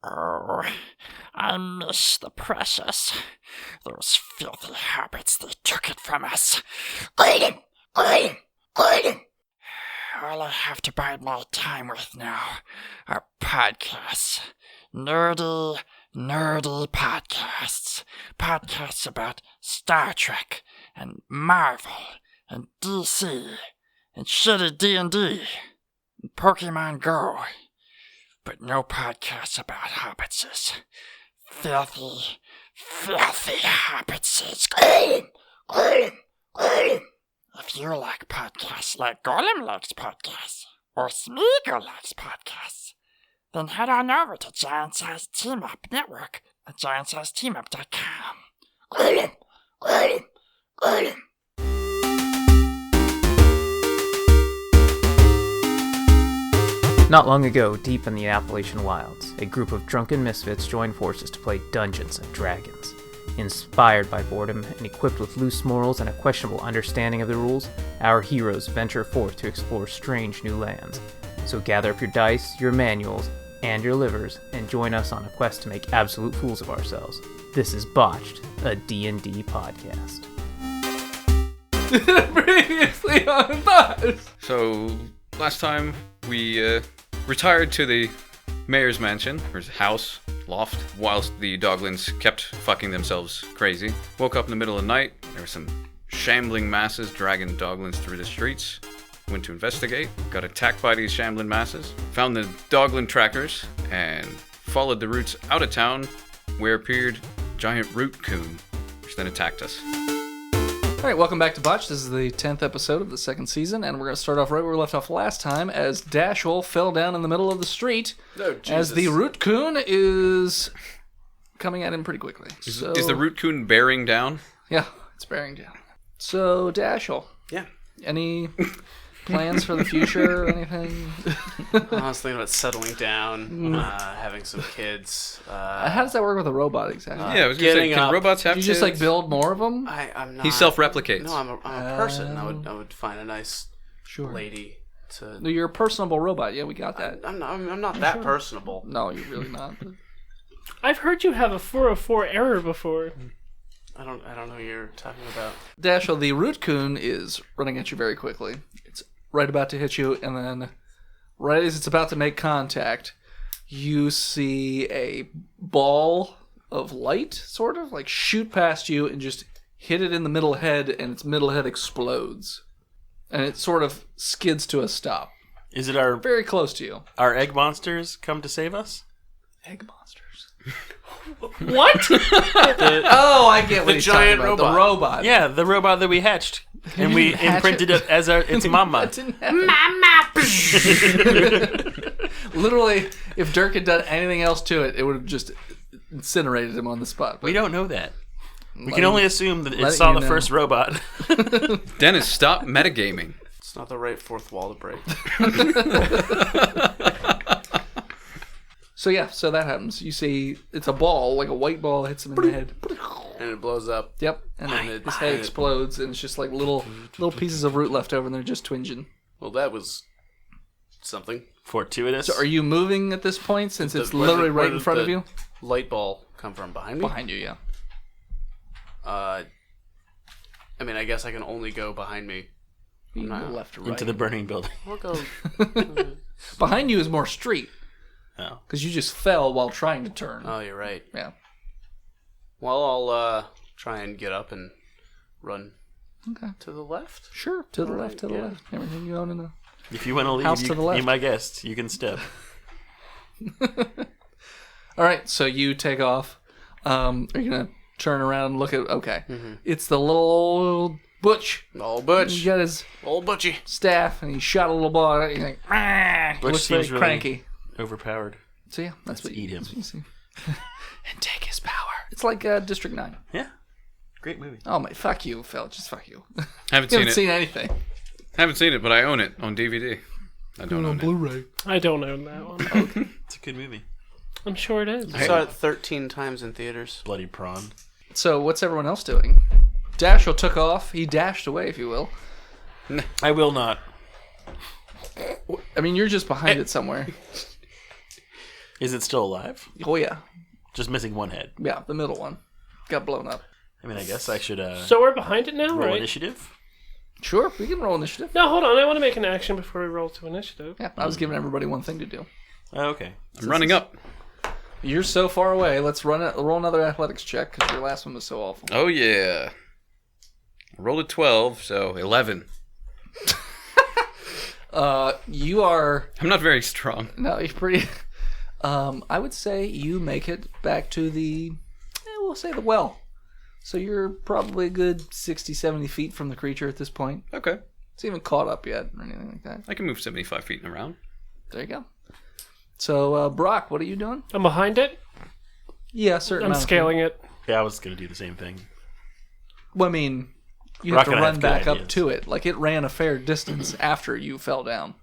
Oh, I miss the precious. Those filthy hobbits, they took it from us. Gordon! All I have to bide my time with now are podcasts. Nerdy podcasts. Podcasts about Star Trek and Marvel and DC and shitty D&D and Pokemon Go. But no podcasts about hobbitses. Filthy hobbitses. If you like podcasts like Golem likes podcasts, or Smeagol likes podcasts, then head on over to Giant Size Team Up Network at giantsizeteamup.com. Golem. Not long ago, deep in the Appalachian wilds, a group of drunken misfits joined forces to play Dungeons and Dragons. Inspired by boredom and equipped with loose morals and a questionable understanding of the rules, our heroes venture forth to explore strange new lands. So gather up your dice, your manuals, and your livers, and join us on a quest to make absolute fools of ourselves. This is Botched, a D&D podcast. Previously on Botched. So, last time we retired to the mayor's mansion, or his house, loft, whilst the doglins kept fucking themselves crazy. Woke up in the middle of the night, there were some shambling masses dragging doglins through the streets. Went to investigate, got attacked by these shambling masses, found the doglin trackers, and followed the routes out of town, where appeared a giant rootcoon, which then attacked us. Alright, welcome back to Botched. This is the 10th episode of the second season, and we're going to start off right where we left off last time, as Dashel fell down in the middle of the street, as the rootcoon is coming at him pretty quickly. Is the rootcoon bearing down? Yeah, it's bearing down. So, Dashel. Yeah. Any plans for the future or anything? I was thinking about settling down, having some kids. How does that work with a robot exactly? Yeah, I was going to say, can robots have you kids? just like build more of them? I'm not. He self-replicates. No, I'm a person. I would find a nice lady to. No, you're a personable robot. Yeah, we got that. I'm not that personable. No, you're really not. I've heard you have a 404 error before. I don't know what you're talking about. Dashel, the rootcoon is running at you very quickly. It's right about to hit you, and then right as it's about to make contact, you see a ball of light, sort of, like shoot past you and just hit it in the middle head, and its middle head explodes. And it sort of skids to a stop. Is it our Very close to you. our egg monsters come to save us? Egg monsters. What? Oh, I get what The he's giant talking about. The robot. robot. Yeah, the robot that we hatched. And we hatch imprinted it? it as its mama. That didn't happen. Literally, if Dirk had done anything else to it, it would have just incinerated him on the spot. We don't know that. We Let can him- only assume that it let saw you the know. first robot. Dennis, stop metagaming. It's not the right fourth wall to break. So yeah, so that happens. You see, it's a ball, like a white ball, hits him in the head. And it blows up. Yep, and then his head explodes, and it's just like little pieces of root left over, and they're just twinging. Well, that was something. Fortuitous. So are you moving at this point, since it's Where literally did- right where in did front of the you? Light ball come from behind me? Behind you, yeah. I mean, I guess I can only go behind me. You can go left or right. Into the burning building. I'll go. Behind you is more street, Oh. because you just fell while trying to turn. Oh, you're right. Yeah. Well, I'll try and get up and run Okay. to the left. Sure. To the All left, right, to the yeah. left. Everything you own in the... If you want to leave, House to the left. you my guest. You can step. All right, so you take off. Are you gonna turn around and look at? Okay, It's the little old Butch. Old Butch. He got his Old Butchie. staff and he shot a little ball at it. He's like, "Rah!" Butch looks very seems really cranky. overpowered. So yeah, that's Let's what eat him. that's what you see. And take his power. It's like District 9. Yeah. Great movie. Oh my, fuck you, Phil. Just fuck you. Haven't You seen haven't it. seen anything. Haven't seen it, but I own it on DVD. I don't own it. Blu-ray. I don't own that one. It's a good movie. I'm sure it is. I saw it 13 times in theaters. Bloody prawn. So what's everyone else doing? Dashel took off. He dashed away, if you will. I will not. I mean, you're just behind it somewhere. Is it still alive? Oh, yeah. Just missing one head. Yeah, the middle one. Got blown up. I mean, I guess I should So we're behind it now, roll right? initiative. Sure, we can roll initiative. No, hold on. I want to make an action before we roll to initiative. Yeah, I was giving everybody one thing to do. Oh, okay. I'm running up. You're so far away. Let's roll another athletics check because your last one was so awful. Oh, yeah. I rolled a 12, so 11. You are... I'm not very strong. No, you're pretty... I would say you make it back to we'll say the well. So you're probably a good 60, 70 feet from the creature at this point. Okay. It's even caught up yet or anything like that. I can move 75 feet and around. There you go. So, Brock, what are you doing? I'm behind it. Yeah, certain I'm amount of scaling it. Yeah, I was gonna do the same thing. Well, I mean, you Brock have to and I run have good back up ideas. to it. Like, it ran a fair distance after you fell down.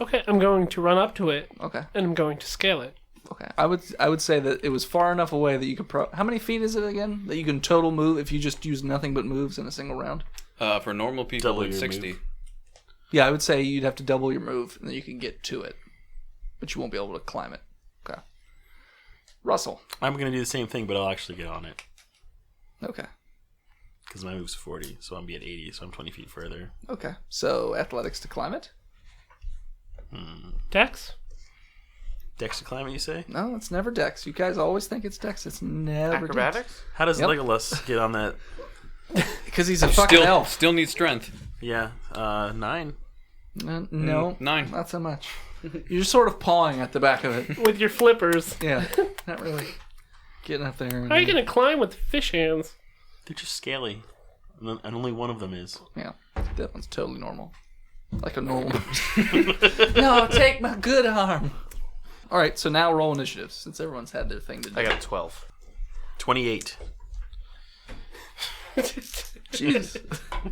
Okay, I'm going to run up to it, Okay. and I'm going to scale it. Okay. I would say that it was far enough away that you could how many feet is it again? That you can total move if you just use nothing but moves in a single round? For normal people, Double it's your 60. move. Yeah, I would say you'd have to double your move, and then you can get to it. But you won't be able to climb it. Okay. Russell. I'm gonna do the same thing, but I'll actually get on it Okay. because my move's 40, so I'm be at 80, so I'm 20 feet further. Okay. So, athletics to climb it? Dex? Dex to climb it, you say? No, it's never Dex. You guys always think it's Dex. It's never Acrobatics? How does Yep. Legolas get on that? Because he's a fucking elf. Still need strength. Yeah, 9. No. 9. Not so much. You're just sort of pawing at the back of it. With your flippers. Yeah. Not really getting up there. How are you going to climb with fish hands? They're just scaly, and only one of them is. Yeah. That one's totally normal. Like a normal. No, take my good arm. All right, so now roll initiative since everyone's had their thing to do. I got a 12. 28. Jeez.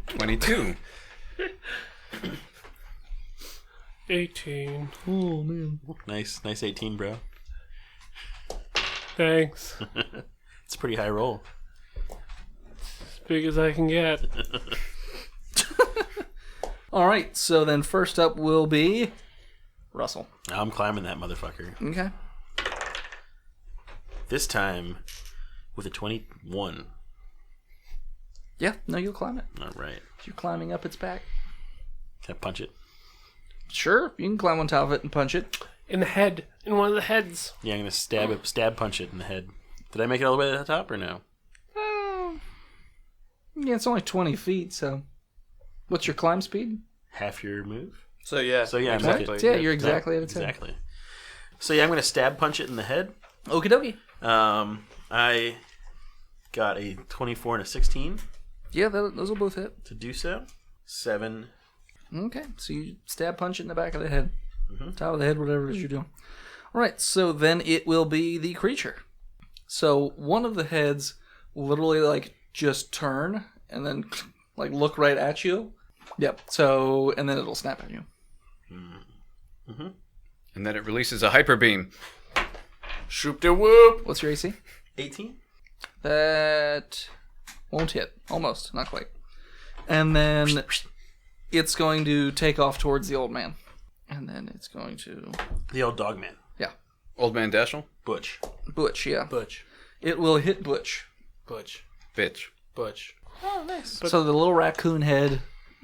22. 18. Oh, man. Nice 18, bro. Thanks. It's a pretty high roll. As big as I can get. All right, so then first up will be Russell. I'm climbing that motherfucker. Okay. This time with a 21. Yeah, no, you'll climb it. All right. You're climbing up its back. Can I punch it? Sure, you can climb on top of it and punch it. In the head. In one of the heads. Yeah, I'm gonna stab punch it in the head. Did I make it all the way to the top or no? Yeah, it's only 20 feet, so... What's your climb speed? Half your move. So yeah, I make it. Yeah, you're exactly at its head. Exactly. So yeah, I'm gonna stab punch it in the head. Okie dokie. I got a 24 and a 16 Yeah, those will both hit. to do so. 7. Okay, so you stab punch it in the back of the head. Top of the head, whatever it is you're doing. All right, so then it will be the creature. So one of the heads literally like just turn and then like look right at you. Yep. So and then it'll snap at you. And then it releases a hyper beam. Shoop de whoop. What's your AC? 18. That won't hit. Almost, not quite. And then it's going to take off towards the old man. And then it's going to The old dog man. Old man Dashel? Butch. Butch, yeah. Butch. It will hit Butch. Butch. Bitch. Butch. So the little raccoon head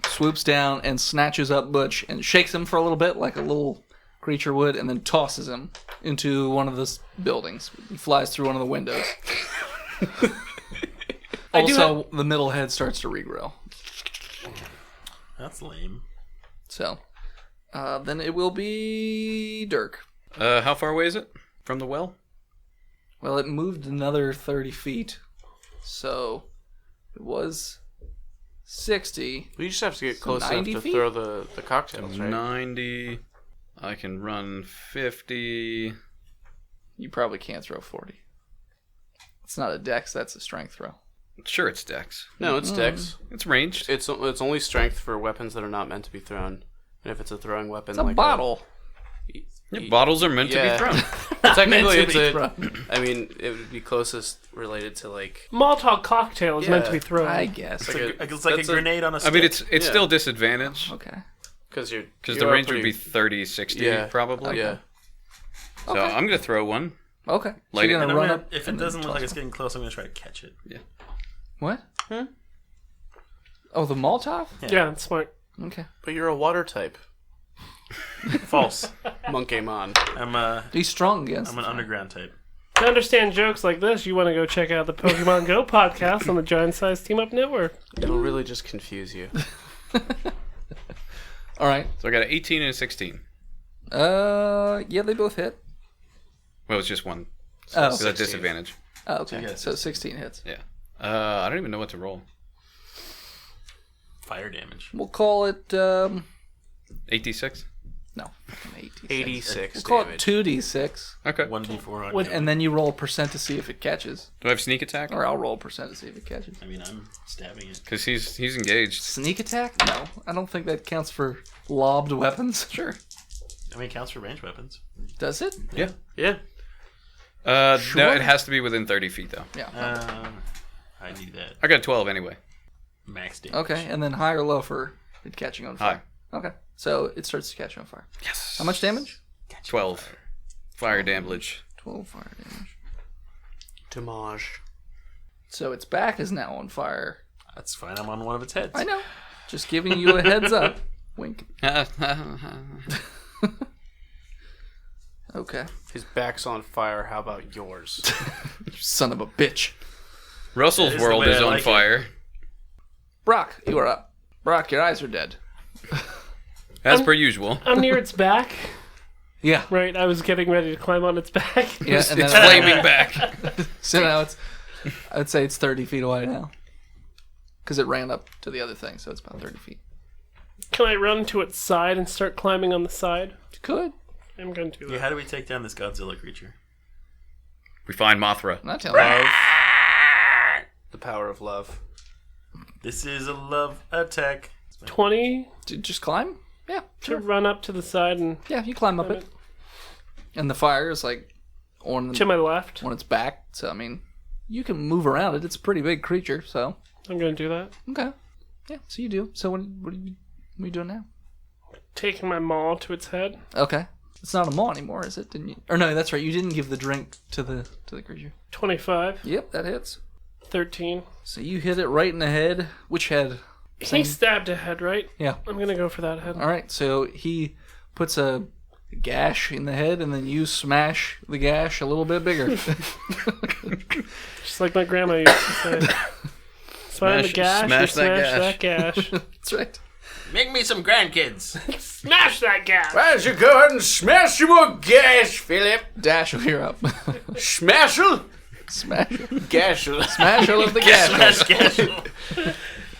swoops down and snatches up Butch and shakes him for a little bit like a little creature would and then tosses him into one of the buildings. He flies through one of the windows. Also, the middle head starts to regrow. That's lame. So, then it will be Dirk. How far away is it from the well? Well, it moved another 30 feet. So, it was 60. We just have to get So close enough 90 to feet? throw the cocktails, right? 90. I can run 50. You probably can't throw 40. It's not a dex, that's a strength throw. Sure, it's Dex. No, it's Dex. It's ranged. It's only strength for weapons that are not meant to be thrown. And if it's a throwing weapon, It's a like bottle. Yeah, bottles are meant to be thrown. Technically, Meant to it's be a. thrown. I mean, it would be closest related to like. Molotov cocktail is meant to be Yeah, thrown. I guess. It's like a grenade on a I stick. mean, it's Yeah. still disadvantage Okay. Because because the range would be 30, 60 Yeah. probably. Yeah. So I'm going to throw one. Okay. So Light you're it. gonna And run I'm up. if it and then doesn't look toss like it's one. getting close, I'm gonna try to catch it. What? Oh, the Molotov? Yeah, that's smart. Okay. But you're a water type. False. Monkeymon. He's strong against. I'm an underground type. To understand jokes like this, you want to go check out the Pokemon Go podcast on the Giant Size Team Up Network. It'll really just confuse you. All right. So I got an 18 and a 16. Yeah, they both hit. Well, it's just one. Oh. So that's disadvantage. Oh, okay. So you got So 16 hits. Yeah. I don't even know what to roll. Fire damage. We'll call it 8d6? no, 86. 86 We'll call damage. it 2d6, Okay. 1d4 on With- you. and then you roll a percent to see if it catches, Do I have sneak attack? or I'll roll a percent to see if it catches. I mean, I'm stabbing it. Because he's engaged. Sneak attack? No, I don't think that counts for lobbed weapons. Sure. I mean, it counts for ranged weapons. Does it? Yeah. Yeah. Sure. No, it has to be within 30 feet, though. Yeah. I need that. I got 12 anyway. Max damage. Okay, and then high or low for it catching on fire? High. Okay, so it starts to catch on fire. Yes. How much damage? 12. Fire damage. 12 fire damage. Damage. So its back is now on fire. That's fine. I'm on one of its heads. I know. Just giving you a heads up. Wink. Okay. His back's on fire. How about yours? You son of a bitch. Russell's That is the world way is I on like it. fire. Brock, you are up. Brock, your eyes are dead. As per usual. I'm near its back, Yeah. right? I was getting ready to climb on its back. Yeah, It's and then flaming back. So now I'd say it's 30 feet away now. Because it ran up to the other thing, so it's about 30 feet. Can I run to its side and start climbing on the side? You could. I'm going to do that. Yeah, how do we take down this Godzilla creature? We find Mothra. I'm not telling you. The power of love. This is a love attack. 20 Just climb? Yeah, to sure. run up to the side and Yeah, you climb up it. And the fire is like on to my left. its back. So, I mean, you can move around it. It's a pretty big creature, so. I'm going to do that. Okay. Yeah, so you do. So what are you doing now? Taking my maul to its head. Okay. It's not a maw anymore, is it? Didn't you? Or no, that's right. You didn't give the drink to the creature. 25. Yep, that hits. 13. So you hit it right in the head. Which head? He stabbed a head, right? Yeah. I'm going to go for that head. All right. So he puts a gash in the head, and then you smash the gash a little bit bigger. Just like my grandma used to say. Find the gash, smash you smash that that gash. That's right. Make me some grandkids. Smash that gash! Why don't you go ahead and smash your more gash, Philip? Dash, you're up. Smashel? Smash. Gashel. Smashel of the gash.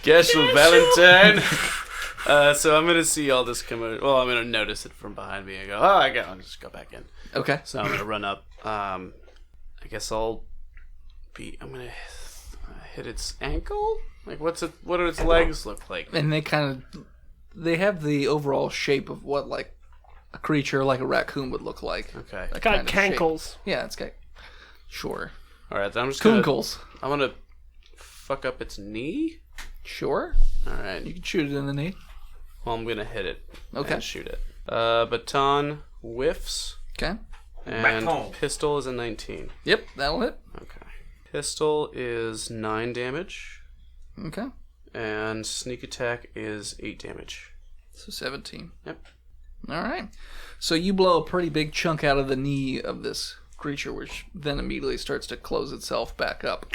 Gashel Valentine. So I'm going to see all this come out. Well, I'm going to notice it from behind me and go, I'll just go back in. Okay. So I'm going to run up. I guess I'm going to hit its ankle? Like, what do its legs look like? And they have the overall shape of what like a creature like a raccoon would look like. Okay. That Got kind of shape. cankles. Yeah, it's got sure. All right, then I'm just going to... Coonkles. I'm going to fuck up its knee. Sure. All right. You can shoot it in the knee. Well, I'm going to hit it. Okay. And shoot it. Baton whiffs. Okay. And Baton. pistol is a 19. Yep, that'll hit. Okay. Pistol is 9 damage. Okay. And sneak attack is 8 damage. So 17. Yep. All right. So you blow a pretty big chunk out of the knee of this creature, which then immediately starts to close itself back up.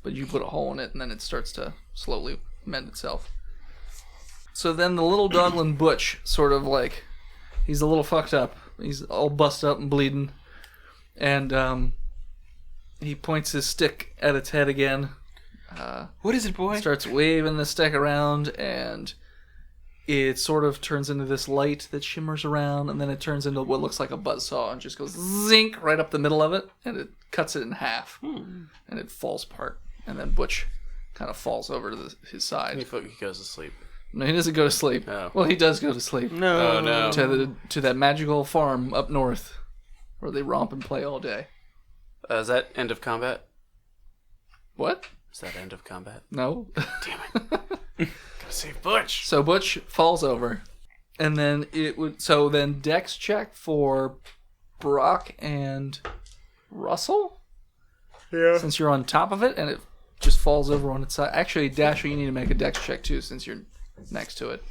But you put a hole in it, and then it starts to slowly mend itself. So then the little dogland Butch, sort of like, he's a little fucked up. He's all busted up and bleeding. And he points his stick at its head again. What is it, boy? Starts waving the stick around, and it sort of turns into this light that shimmers around, and then it turns into what looks like a buzzsaw and just goes zink right up the middle of it, and it cuts it in half, and it falls apart. And then Butch kind of falls over to his side. He goes to sleep. No, he doesn't go to sleep. Oh. Well, he does go to sleep. No. Oh, no. To that magical farm up north, where they romp and play all day. Is that end of combat? What? Is that end of combat? No. Gotta save Butch. So Butch falls over, and then then Dex check for Brock and Russell. Yeah. Since you're on top of it and it just falls over on its side. Actually, Dasher, you need to make a dex check too since you're next to it.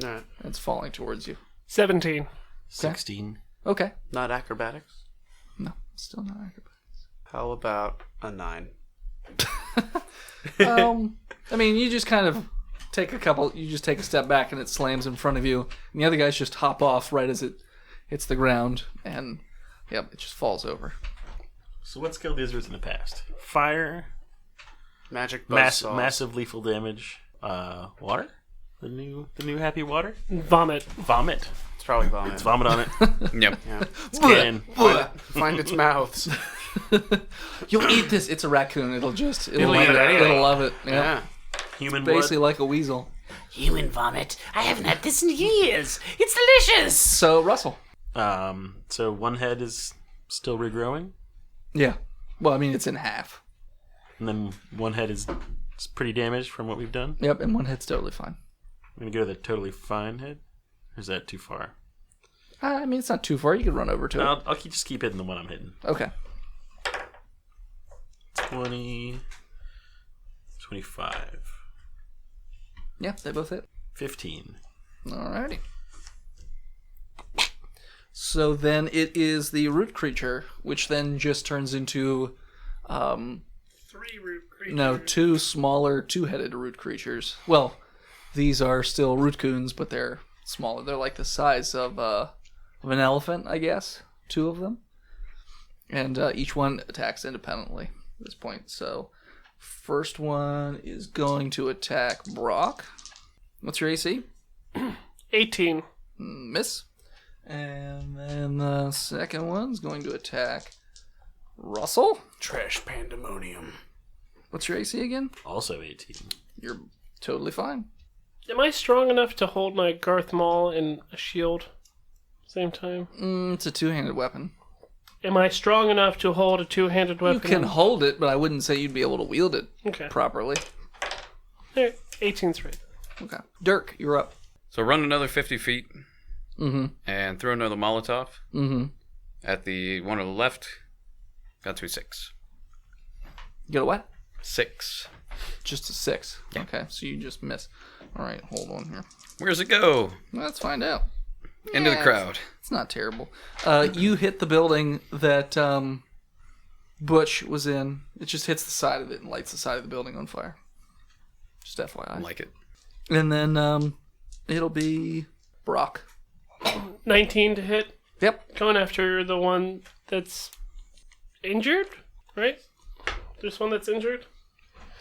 All right. It's falling towards you. 17. 16. Okay. Not acrobatics. No, still not acrobatics. How about a 9? I mean, you just kind of take a step back and it slams in front of you. And the other guys just hop off right as it hits the ground. And, yep, it just falls over. So what skill is yours in the past? Fire, Magic buzzsaw. massive lethal damage, water? The new happy water? Vomit. Vomit. It's probably vomit. It's vomit on it. Yep. Yeah. Scan. Find its mouths. You'll eat this. It's a raccoon. It'll It'll eat it anyway. It'll love it. Yeah. Yeah. Human Basically blood. like a weasel. Human vomit. I haven't had this in years. It's delicious. So, Russell. So one head is still regrowing, Yeah. Well, I mean, it's in half. and then one head is pretty damaged from what we've done. Yep, and one head's totally fine. I'm gonna go to the totally fine head. Or is that too far? I mean, it's not too far. You can run over to it. I'll just keep hitting the one I'm hitting. Okay. 20, 25, Yeah, they both hit. 15. Alrighty. So then it is the root creature, which then just turns into 3 root creatures. no, 2 smaller two-headed root creatures. Well, these are still rootcoons, but they're smaller. They're like the size of an elephant, I guess. 2 of them. And each one attacks independently at this point. So first one is going to attack Brock. What's your AC? 18. Miss. And then the second one's going to attack Russell. Trash pandemonium. What's your AC again? Also 18. You're totally fine. Am I strong enough to hold my Garth Maul and a shield same time? It's a two-handed weapon. Am I strong enough to hold a two-handed weapon? You can hold it, but I wouldn't say you'd be able to wield it Okay. properly. Alright, 18's right. Okay. Dirk, you're up. So run another 50 feet Mm-hmm. and throw another Molotov Mm-hmm. at the one on the left. Got to 6. You got a what? 6. Just a 6. Okay, so you just miss. All right, hold on here. Where's it go? Let's find out. Into the Yeah, crowd. It's not terrible. You hit the building that Butch was in. It just hits the side of it and lights the side of the building on fire. Just FYI. I like it. And then it'll be Brock. 19 to hit. Yep. Going after the one that's injured, right? There's one that's injured.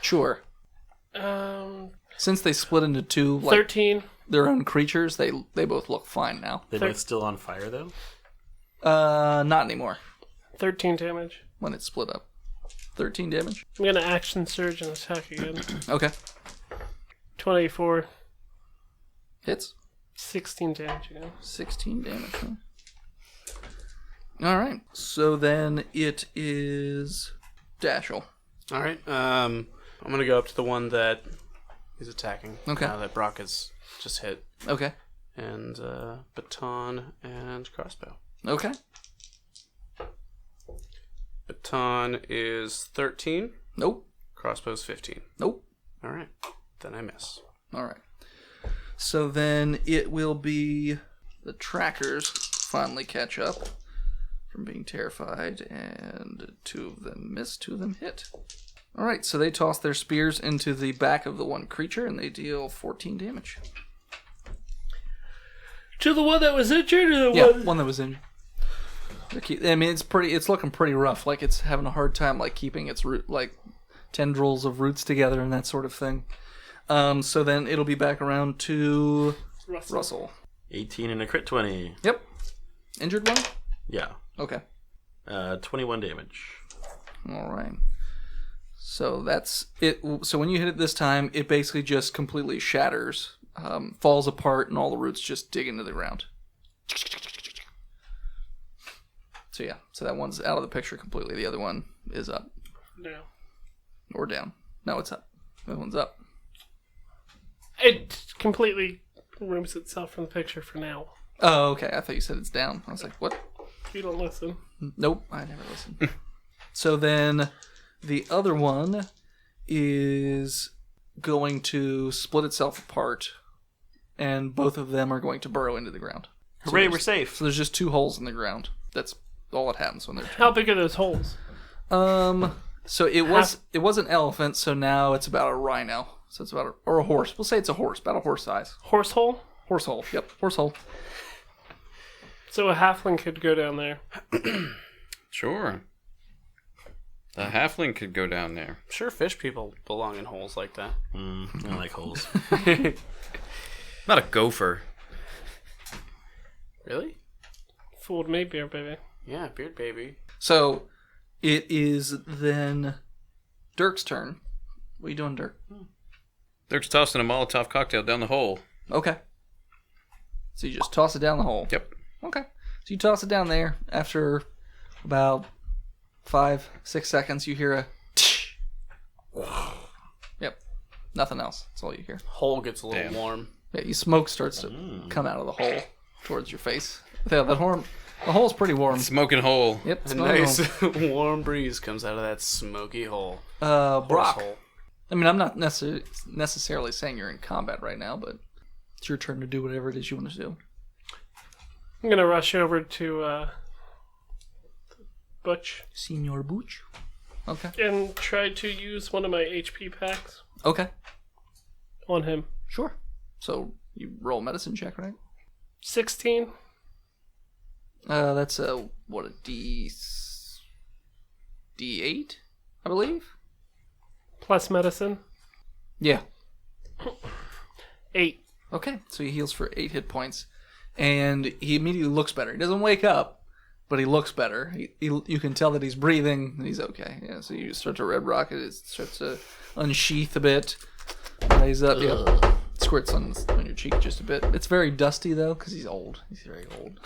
Sure. Since they split into 2, like 13. their own creatures, they both look fine now. They both still on fire though? Not anymore. 13 damage. When it's split up. 13 damage. I'm gonna action surge and attack again. Okay. 24. Hits. 16 damage again. 16 damage. Huh? All right. So then it is Dashel. All right. I'm gonna go up to the one that he's attacking. Okay. That Brock has just hit, Okay. and baton and crossbow. Okay. Baton is 13. Nope. Crossbow's 15. Nope. All right. Then I miss. All right. So then it will be the trackers finally catch up from being terrified, and 2 of them miss, 2 of them hit. All right, so they toss their spears into the back of the one creature, and they deal 14 damage. To the one that was injured or the Yeah, one? one that was injured. I mean, it's looking pretty rough. Like it's having a hard time, like keeping its root, like tendrils of roots together and that sort of thing. So then it'll be back around to Russell. 18 and a crit 20. Yep. Injured one? Yeah. Okay. 21 damage. All right. So that's it. So when you hit it this time, it basically just completely shatters, falls apart, and all the roots just dig into the ground. So yeah, so that one's out of the picture completely. The other one is up. No. Or down. No, it's up. The other one's up. It completely removes itself from the picture for now. Oh, okay. I thought you said it's down. I was like, what? You don't listen. Nope, I never listen. So then the other one is going to split itself apart, and both of them are going to burrow into the ground. Hooray, we're safe. So there's just 2 holes in the ground. That's all that happens when they're... How big are those holes? So it was an elephant, so now it's about a rhino. So it's about or a horse. We'll say it's a horse, about a horse size. Horse hole? Horse hole. Yep, horse hole. So a halfling could go down there. Sure. The halfling could go down there. Sure, fish people belong in holes like that. I like holes. Not a gopher. Really? Fooled me, beer baby. Yeah, beard baby. So it is then Dirk's turn. What are you doing, Dirk? Dirk's tossing a Molotov cocktail down the hole. Okay. So you just toss it down the hole. Yep. Okay. So you toss it down there. After about 5-6 seconds, you hear a tsh. Yep. Nothing else. That's all you hear. Hole gets a little Damn. warm. Yeah, smoke starts to come out of the hole towards your face. Yeah, the hole's pretty warm. Smoking hole. Yep, A it's smelling nice warm breeze comes out of that smoky hole. warm. Brock. Hole. I mean, I'm not necessarily saying you're in combat right now, but it's your turn to do whatever it is you want to do. I'm going to rush over to Butch Senor Booch. Okay. and try to use one of my HP packs Okay. on him. Sure. So you roll a medicine check, right? 16. That's a D8, I believe. Plus medicine. Yeah. 8. Okay. So he heals for 8 hit points, and he immediately looks better. He doesn't wake up, but he looks better. You can tell that he's breathing, and he's okay. Yeah. So you start to red rocket. It starts to unsheath a bit, raise up. Yeah. Squirts on your cheek just a bit. It's very dusty though, because he's old. He's very old.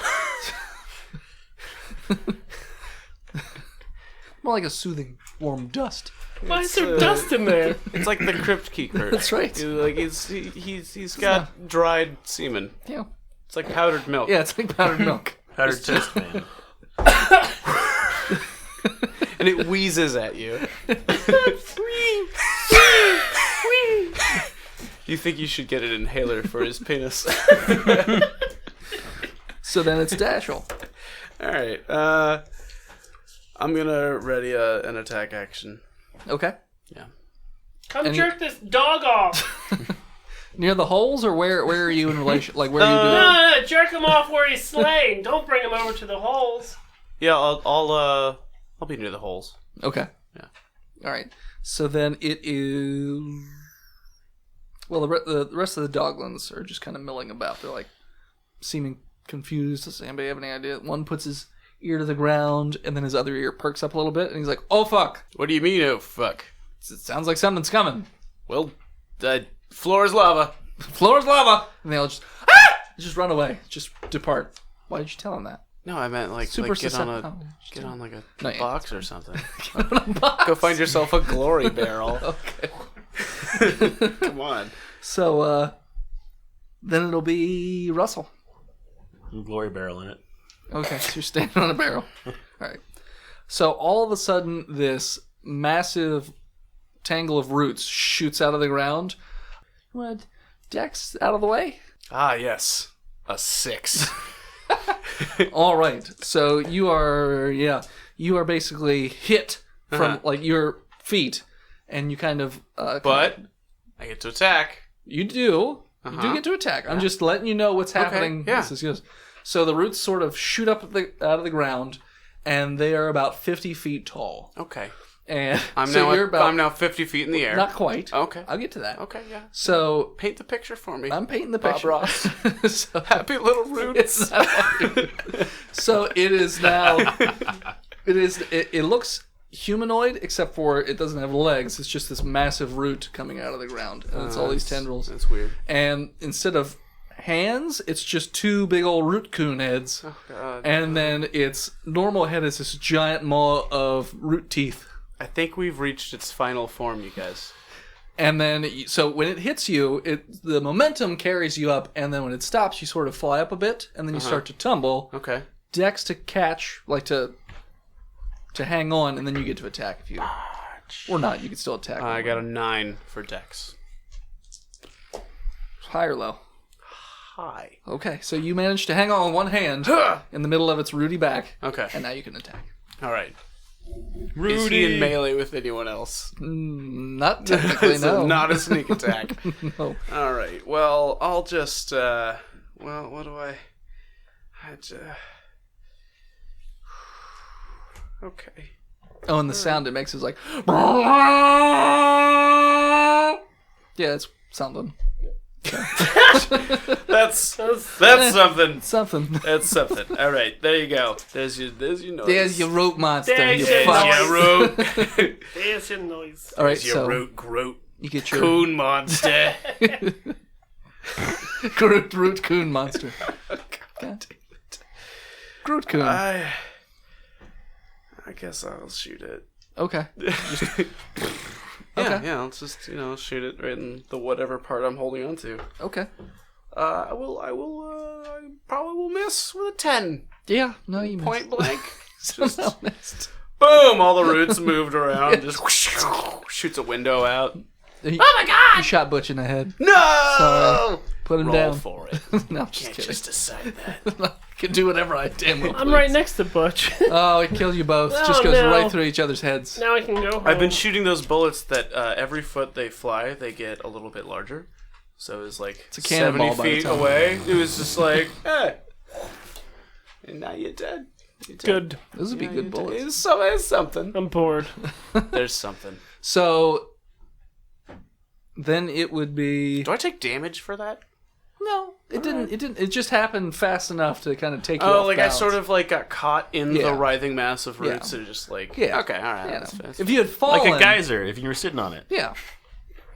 More like a soothing, warm dust. Why is there dust in there? It's like the crypt keeper. That's right. Like he's got dried semen. Yeah. It's like powdered milk. Yeah, it's like powdered milk. Powdered toast, man. And it wheezes at you. You think you should get an inhaler for his penis. So then it's Dashel. Alright, I'm gonna ready an attack action. Okay. Yeah. Come And jerk this dog off. Near the holes, or where are you in relation? Like, where are you doing? No, jerk him off where he's slaying. Don't bring him over to the holes. Yeah, I'll be near the holes. Okay. Yeah. All right. So then it is. Well, the rest of the doglins are just kind of milling about. They're like seeming confused. Does anybody have any idea? One puts his ear to the ground, and then his other ear perks up a little bit, and he's like, "Oh fuck! What do you mean, oh fuck? It sounds like something's coming. Well, the floor is lava. Floor's lava!" And they all just run away, just depart. Why did you tell him that? No, I meant like get on like a No, yeah. box or something. Go find yourself a glory barrel. Okay. Come on. So then it'll be Russell. Glory barrel in it. Okay, so you're standing on a barrel. All right. So all of a sudden, this massive tangle of roots shoots out of the ground. You want Dex out of the way? Ah, yes. A 6. All right. So you are basically hit from like your feet, and you kind of. But I get to attack. You do. You do get to attack. I'm just letting you know what's happening. yeah. This is- So the roots sort of shoot up out of the ground, and they are about 50 feet tall. Okay. And I'm so now 50 feet in the air. Not quite. Okay. I'll get to that. Okay, yeah. So Paint the picture for me. I'm painting the Bob picture. Ross. So, Happy little roots. so it is now. It looks humanoid, except for it doesn't have legs. It's just this massive root coming out of the ground, and it's all these tendrils. That's weird. And instead of hands, it's just 2 big old rootcoon heads. Oh, God. And then its normal head is this giant maw of root teeth. I think we've reached its final form, you guys. And then, so when it hits you, the momentum carries you up, and then when it stops, you sort of fly up a bit, and then you start to tumble Okay. Dex to catch, like to hang on, and then you get to attack if you... Or not, you can still attack. I got a 9 for Dex. High or low? High. Okay, so you managed to hang on with one hand in the middle of its rooty back. Okay. And now you can attack. All right. Rudy. Is he in melee with anyone else? Not technically, So no. not a sneak attack. No. All right. Well, I'll just. Well, what do I? Okay. Oh, and the sound it makes is like... Yeah, it's sounding. That's something. Something. That's something. All right, there you go. There's your noise. There's your root monster. There's You your fuck. Yeah, root. There's your noise. All right, There's your so root Groot. you get your Coon monster. Groot rootcoon monster. Grootcoon. I guess I'll shoot it. Okay. Yeah, Okay. yeah. Let's just shoot it right in the whatever part I'm holding on to. Okay. I probably will miss with a 10. Yeah. No, you Point blank. missed. Somehow missed. Boom! All the roots moved around. Just shoots a window out. Oh my god! You shot Butch in the head. No! Sorry. Put him Roll down. for it. No, I'm just Can't kidding. just decide that. I can do whatever I damn well I'm please. right next to Butch. Oh, it kills you both. Oh, Just goes no. right through each other's heads. Now I can go home. I've been shooting those bullets that every foot they fly, they get a little bit larger. So it was like a 70 cannonball by the feet time. away. It was just like, hey. And now you're dead. You're dead. Good. Those would be Yeah, good you're bullets. dead. It's something. I'm bored. There's something. So then it would be Do I take damage for that? no. It didn't. It just happened fast enough to kind of take you Oh, off like balance. I sort of like got caught in Yeah. the writhing mass of roots Yeah. and just like Yeah. okay, all right. Yeah, That's no. fast. If you had fallen, Like a geyser if you were sitting on it. yeah,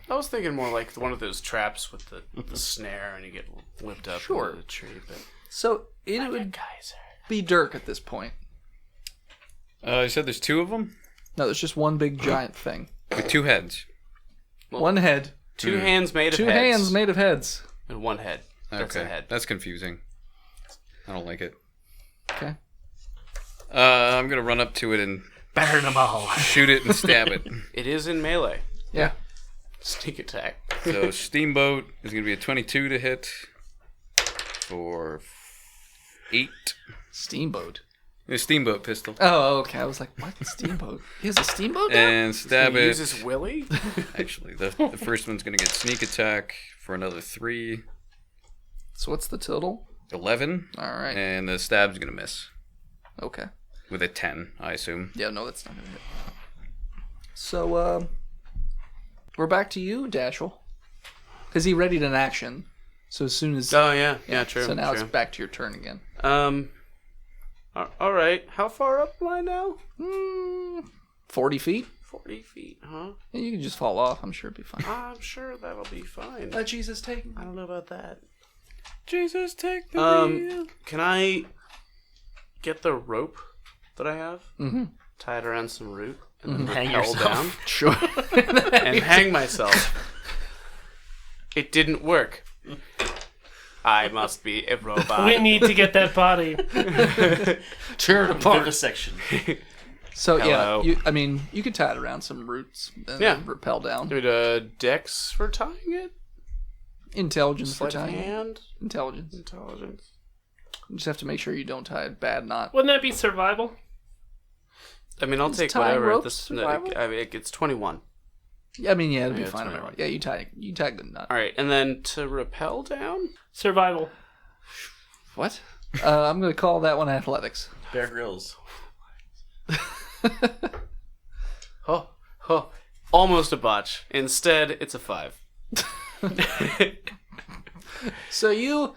I was thinking more like one of those traps with the snare and you get whipped up Sure. into the tree. But so it would be Dirk at this point. You said there's 2 of them? No, there's just one big giant thing. With 2 heads. One head, 2 hands made of two heads. hands made of heads. And 1 head. That's Okay. a head. That's confusing. I don't like it. Okay. I'm going to run up to it and Burn them all. shoot it and stab it. It is in melee. Yeah. Sneak attack. So Steamboat is going to be a 22 to hit for 8. Steamboat. A steamboat pistol. Oh, okay. I was like, what? Steamboat? He has a steamboat now? And stab He it. uses Willy? Actually, the first one's going to get sneak attack for another 3. So what's the total? 11. All right. And the stab's going to miss. Okay. With a 10, I assume. Yeah, no, that's not gonna hit. So, we're back to you, Dashel. Because he readied an action. So as soon as... Oh, yeah. Yeah, true. So now true. it's back to your turn again. All right. How far up am I now? 40 feet? 40 feet, huh? Yeah, you can just fall off. I'm sure it'll be fine. I'm sure that'll be fine. Let Jesus take me. I don't know about that. Jesus, take the wheel. Can I get the rope that I have? Mm-hmm. Tie it around some root and then Hang rappel yourself. down Sure. and hang myself. It didn't work. I must be a robot. We need to get that body. Tear it apart. Vivisection. So, Hello. yeah, you could tie it around some roots and Yeah. then rappel down. Do a dex for tying it? Intelligence for Sleight of tying it. hand? Intelligence. Intelligence. You just have to make sure you don't tie a bad knot. Wouldn't that be survival? I mean, I'll Is take tying whatever. ropes This, survival? I mean, it's 21. Yeah, I mean, yeah, it'll be Yeah, fine. 21. Yeah, you tie a good knot. All right, and then to rappel down? Survival. What? I'm going to call that one athletics. Bear Grylls. Oh, almost a botch. Instead, it's a 5. So you,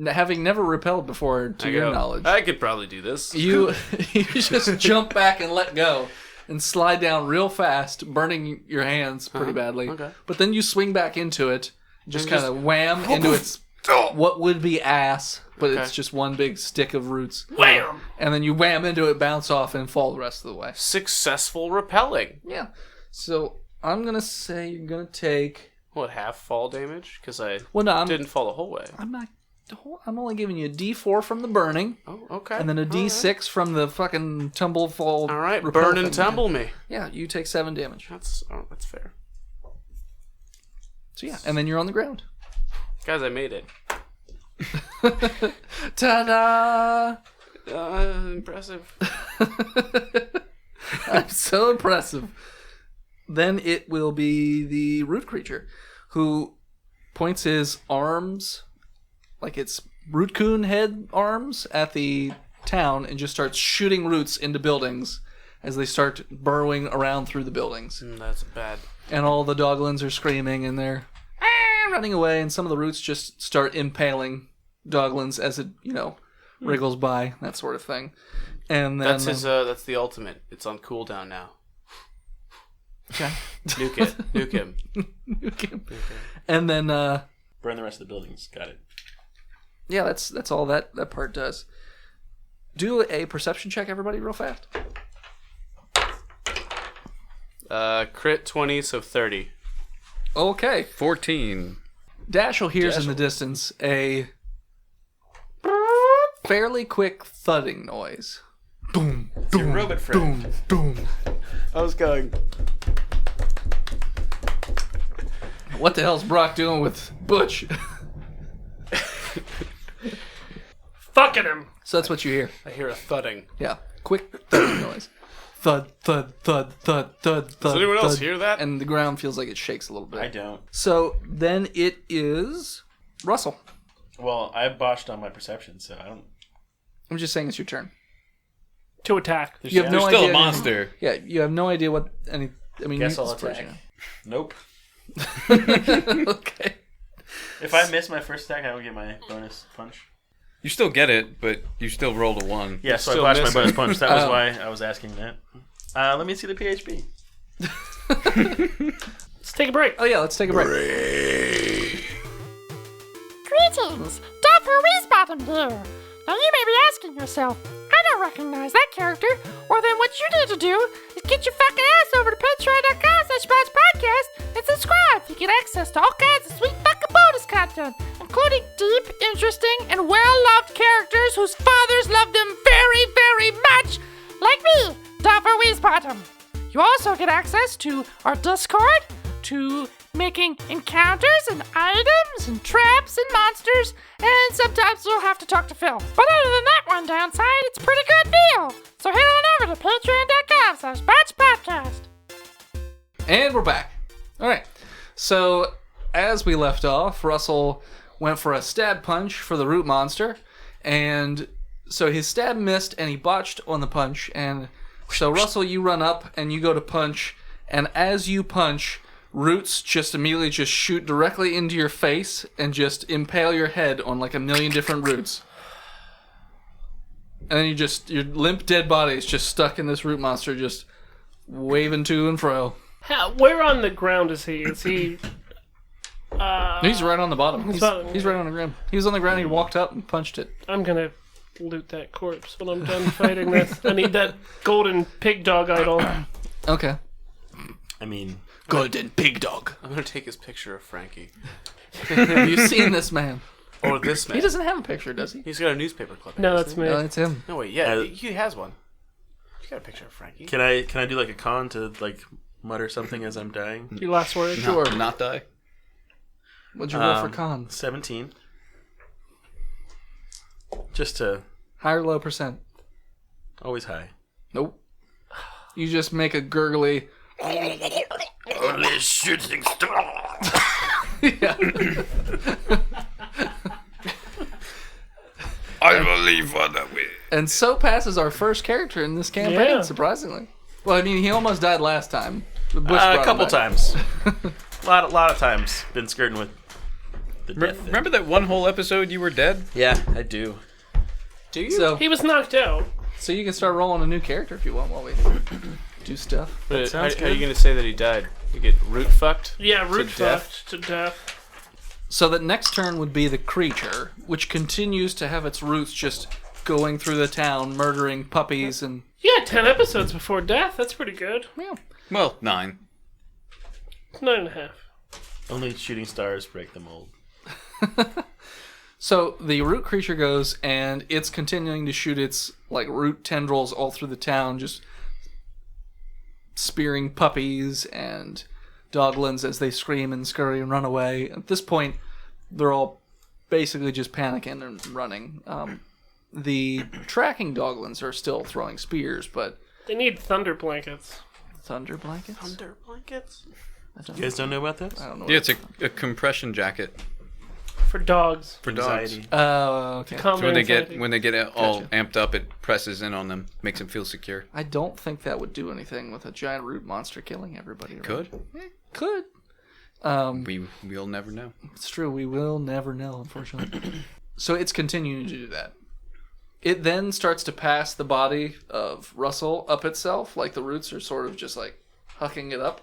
having never repelled before, to your knowledge, I could probably do this. you just jump back and let go and slide down real fast, burning your hands pretty badly. Okay. But then you swing back into it, just And kind just- of wham into its what would be ass, but Okay. it's just one big stick of roots. Wham! And then you wham into it, bounce off, and fall the rest of the way. Successful rappelling. Yeah. So I'm gonna say you're gonna take. What, half fall damage? Because I Well, no, didn't fall the whole way. I'm not I'm only giving you a D4 from the burning. Oh, okay. And then a D6 from the fucking tumble fall. All right, repel burn and thing. tumble me. Yeah, you take 7 damage. That's fair. So yeah, and then you're on the ground. Guys, I made it. Ta-da! Impressive. I'm so impressive. Then it will be the root creature, who points his arms, like it's rootcoon head arms, at the town and just starts shooting roots into buildings as they start burrowing around through the buildings. That's bad. And all the doglins are screaming and they're running away, and some of the roots just start impaling doglins as it, wriggles by, that sort of thing. And then that's the ultimate. It's on cooldown now. okay. Nuke it. Nuke him. Nuke him. And then Burn the rest of the buildings. Got it. yeah, that's all that part does. Do a perception check, everybody, real fast. Crit 20, so 30. Okay. 14. Dashel hears in the distance a fairly quick thudding noise. Boom, Your robot friend. boom, boom. I was going. What the hell's Brock doing with Butch? Fucking him. So that's what you hear. I hear a thudding. Yeah. Quick thudding noise. Thud, thud, thud, thud, thud, thud. Does anyone else thud. hear that? And the ground feels like it shakes a little bit. I don't. So then it is Russell. Well, I botched on my perception, so I don't. I'm just saying it's your turn. To attack. You have There's no still idea. a monster. Yeah, you have no idea what any. I mean, Guess you, I'll it's first, attack. Nope. Okay. If I miss my first attack, I don't get my bonus punch. You still get it, but you still rolled a 1. Yeah, so I Still botched my missing. bonus punch. That was Oh. why I was asking that. Let me see the PHP. Let's take a break. Oh yeah, let's take a break. Greetings, Dr. Weezebottom here. Now you may be asking yourself, I don't recognize that character. Well then what you need to do is get your fucking ass over to patreon.com/podcast and subscribe to get access to all kinds of sweet fucking bonus content, including deep, interesting, and well-loved characters whose fathers loved them very, very much, like me, Dr. Weezebottom. You also get access to our Discord, to making encounters and items and traps and monsters, and sometimes you'll have to talk to Phil. But other than that one downside, it's a pretty good deal. So head on over to patreon.com/botchpodcast. And we're back. All right. So as we left off, Russell went for a stab punch for the root monster, and so his stab missed, and he botched on the punch. And so Russell, you run up and you go to punch, and as you punch, roots just immediately just shoot directly into your face and just impale your head on like a million different roots. And then your limp dead body is just stuck in this root monster, just waving to and fro. Where on the ground is he? Is he... He's right on the bottom. He's bottom. right on the ground. He was on the ground, he walked up and punched it. I'm gonna loot that corpse when I'm done fighting this. I need that golden pig dog idol. Okay. I mean, Golden pig dog. I'm gonna take his picture of Frankie. Have you seen this man? Or this man. He doesn't have a picture, does he? He's got a newspaper clipping. No, doesn't that's me. No, it's him. he? No, wait, yeah, Uh, he has one. You got a picture of Frankie. can I do like a con to like mutter something as I'm dying? Your last word. Sure. Not die. What'd you roll for con? 17. Just to High or low percent? always high. Nope. You just make a gurgly... Only shooting star. I believe on that way. And so passes our first character in this campaign, Yeah. surprisingly. Well, I mean, he almost died last time. Bush A brought him couple back. times. lot of times. Been skirting with the death thing. Remember that one whole episode you were dead? Yeah, I do. Do you? So He was knocked out. you can start rolling a new character if you want while we do stuff. But sounds how are you good. gonna say that he died? You get root fucked? Yeah, root death? fucked to death. So the next turn would be the creature, which continues to have its roots just going through the town, murdering puppies and... Yeah, 10 episodes before death. That's pretty good. Yeah. Well, 9. 9.5. Only shooting stars break the mold. So the root creature goes, and it's continuing to shoot its like root tendrils all through the town, just spearing puppies and doglins as they scream and scurry and run away. At this point, they're all basically just panicking and running. The tracking doglins are still throwing spears, but They need thunder blankets. thunder blankets. Thunder blankets? You guys don't know about this? I don't know. Yeah, it's a compression jacket For dogs. for dogs. Anxiety. Oh, okay. Calm So when they anxiety. get all Gotcha. amped up, it presses in on them, makes them feel secure. I don't think that would do anything with a giant root monster killing everybody. Right? Could. Could. We'll never know. It's true. We will never know, unfortunately. So it's continuing to do that. It then starts to pass the body of Russell up itself, like the roots are sort of just like hucking it up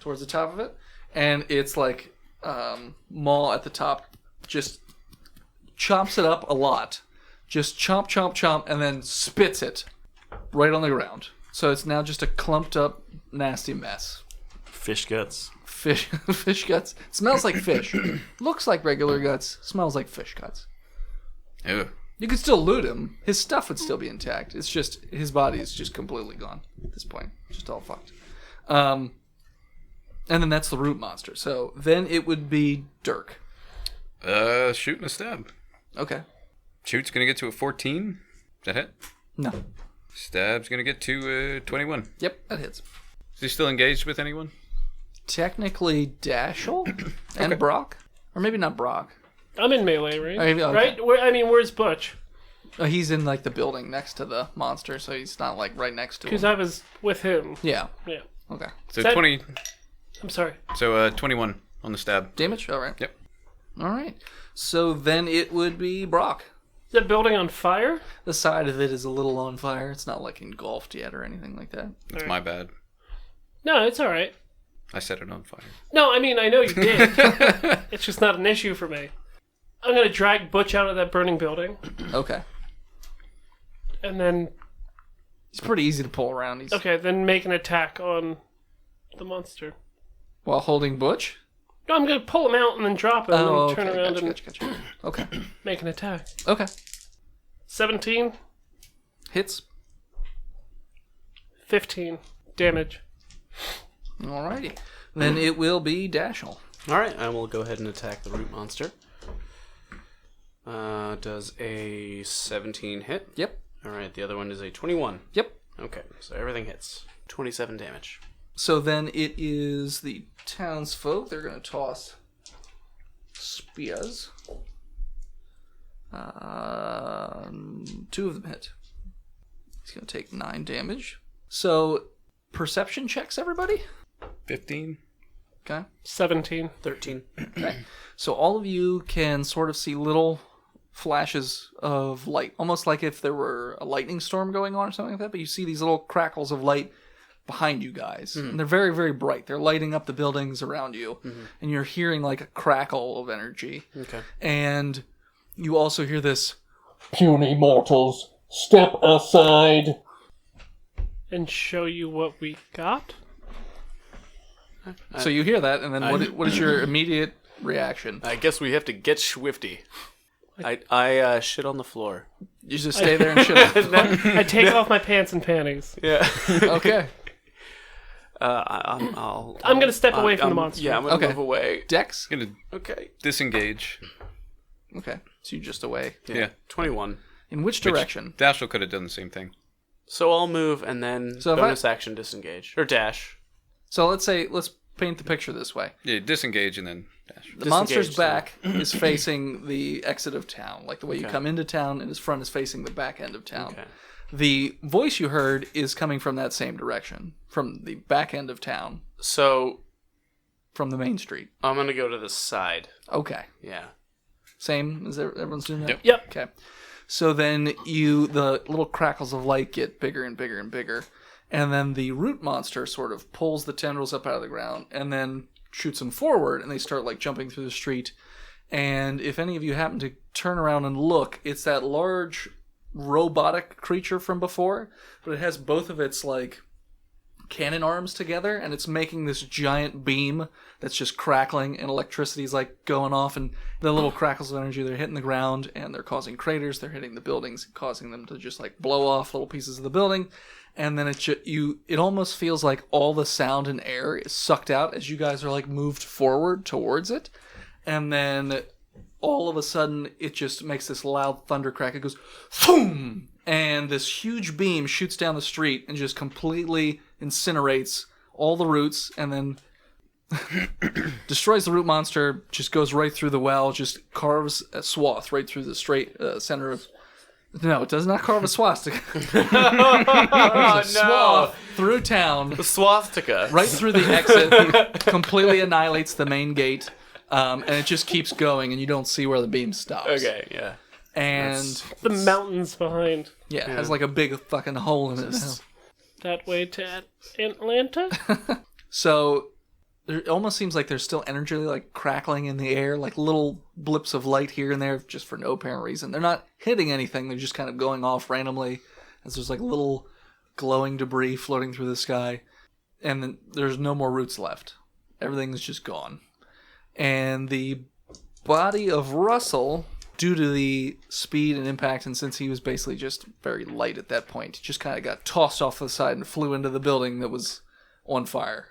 towards the top of it, and it's like Maul at the top just chomps it up a lot, just chomp, chomp, chomp, and then spits it right on the ground. So it's now just a clumped up, nasty mess. Fish guts. Fish guts. Smells like fish. Looks like regular guts. Smells like fish guts. Ew. You could still loot him. His stuff would still be intact. It's just his body is just completely gone at this point. Just all fucked. And then that's the root monster. So then it would be Dirk. Shoot and a stab. Okay. Shoot's gonna get to a 14. Is that hit? No. Stab's gonna get to 21. Yep, that hits. Is he still engaged with anyone? Technically Dashel and Brock. Or maybe not Brock. I'm in melee, right? Okay. Right? Where's Butch? He's in like the building next to the monster, so he's not like right next to Because him. I was with him. Yeah. Yeah. Okay. So That- 20. I'm sorry. So 21 on the stab. Damage? All right. Yep. All right. So then it would be Brock. Is that building on fire? The side of it is a little on fire. It's not like engulfed yet or anything like that. That's my bad. No, it's all right. I set it on fire. No, I mean, I know you did. It's just not an issue for me. I'm going to drag Butch out of that burning building, Okay. and then, It's pretty easy to pull around. He's then make an attack on the monster. while holding Butch. No, I'm going to pull him out and then drop him and then turn around and Gotcha. Okay. make an attack. Okay. 17, Hits. 15 damage. Alrighty. Then it will be Dashel. Alright, I will go ahead and attack the root monster. Does a 17 hit? Yep. Alright, the other one is a 21. Yep. Okay, so everything hits. 27 damage. So then it is the townsfolk. They're going to toss spears. 2 of them hit. He's going to take 9 damage. So, perception checks, everybody? 15. Okay. 17. 13. Okay. So all of you can sort of see little flashes of light, almost like if there were a lightning storm going on or something like that, but you see these little crackles of light behind you guys. And they're very, very bright. They're lighting up the buildings around you, and you're hearing like a crackle of energy. Okay. And you also hear this, Puny mortals, step aside. And show you what we got? so you hear that, and then what is your immediate reaction? I guess we have to get swifty. I shit on the floor. You just stay there and shit on the I take off my pants and panties. Yeah. floor. Okay. I'm going to step away from the monster. Yeah, I'm going to Okay. move away. Dex? Gonna Okay. disengage. Okay. So you're just away. Yeah. 21. In which direction? Dashel could have done the same thing. So I'll move and then So if bonus action disengage. Or dash. So let's paint the picture this way. Yeah, disengage and then dash. The monster's so- back is facing the exit of town. Like the way you Okay. come into town, and his front is facing the back end of town. Okay. The voice you heard is coming from that same direction, from the back end of town, So from the main street. I'm going to go to the side. Okay. Yeah. Same as everyone's doing that? Yep. Okay. So then the little crackles of light get bigger and bigger and bigger. And then the root monster sort of pulls the tendrils up out of the ground and then shoots them forward, and they start like jumping through the street. And if any of you happen to turn around and look, it's that large robotic creature from before, but it has both of its like cannon arms together, and it's making this giant beam that's just crackling, and electricity's like going off, and the little crackles of energy, they're hitting the ground, and they're causing craters, they're hitting the buildings, causing them to just like blow off little pieces of the building, and then it almost feels like all the sound and air is sucked out as you guys are like moved forward towards it, and then all of a sudden it just makes this loud thunder crack. It goes boom, and this huge beam shoots down the street and just completely incinerates all the roots, and then destroys the root monster, just goes right through the well, just carves a swath right through the straight center of... No, it does not carve a swastika. Oh, Swath through town. The swastika. Right through the exit. Completely annihilates the main gate. And it just keeps going, and you don't see where the beam stops. Okay, yeah. And... The mountains behind. Yeah, it has like a big fucking hole in it now. That way to Atlanta? So... It almost seems like there's still energy like crackling in the air, like little blips of light here and there just for no apparent reason. They're not hitting anything, they're just kind of going off randomly as there's like little glowing debris floating through the sky. And then there's no more roots left. Everything's just gone. And the body of Russell, due to the speed and impact, and since he was basically just very light at that point, just kind of got tossed off to the side and flew into the building that was on fire.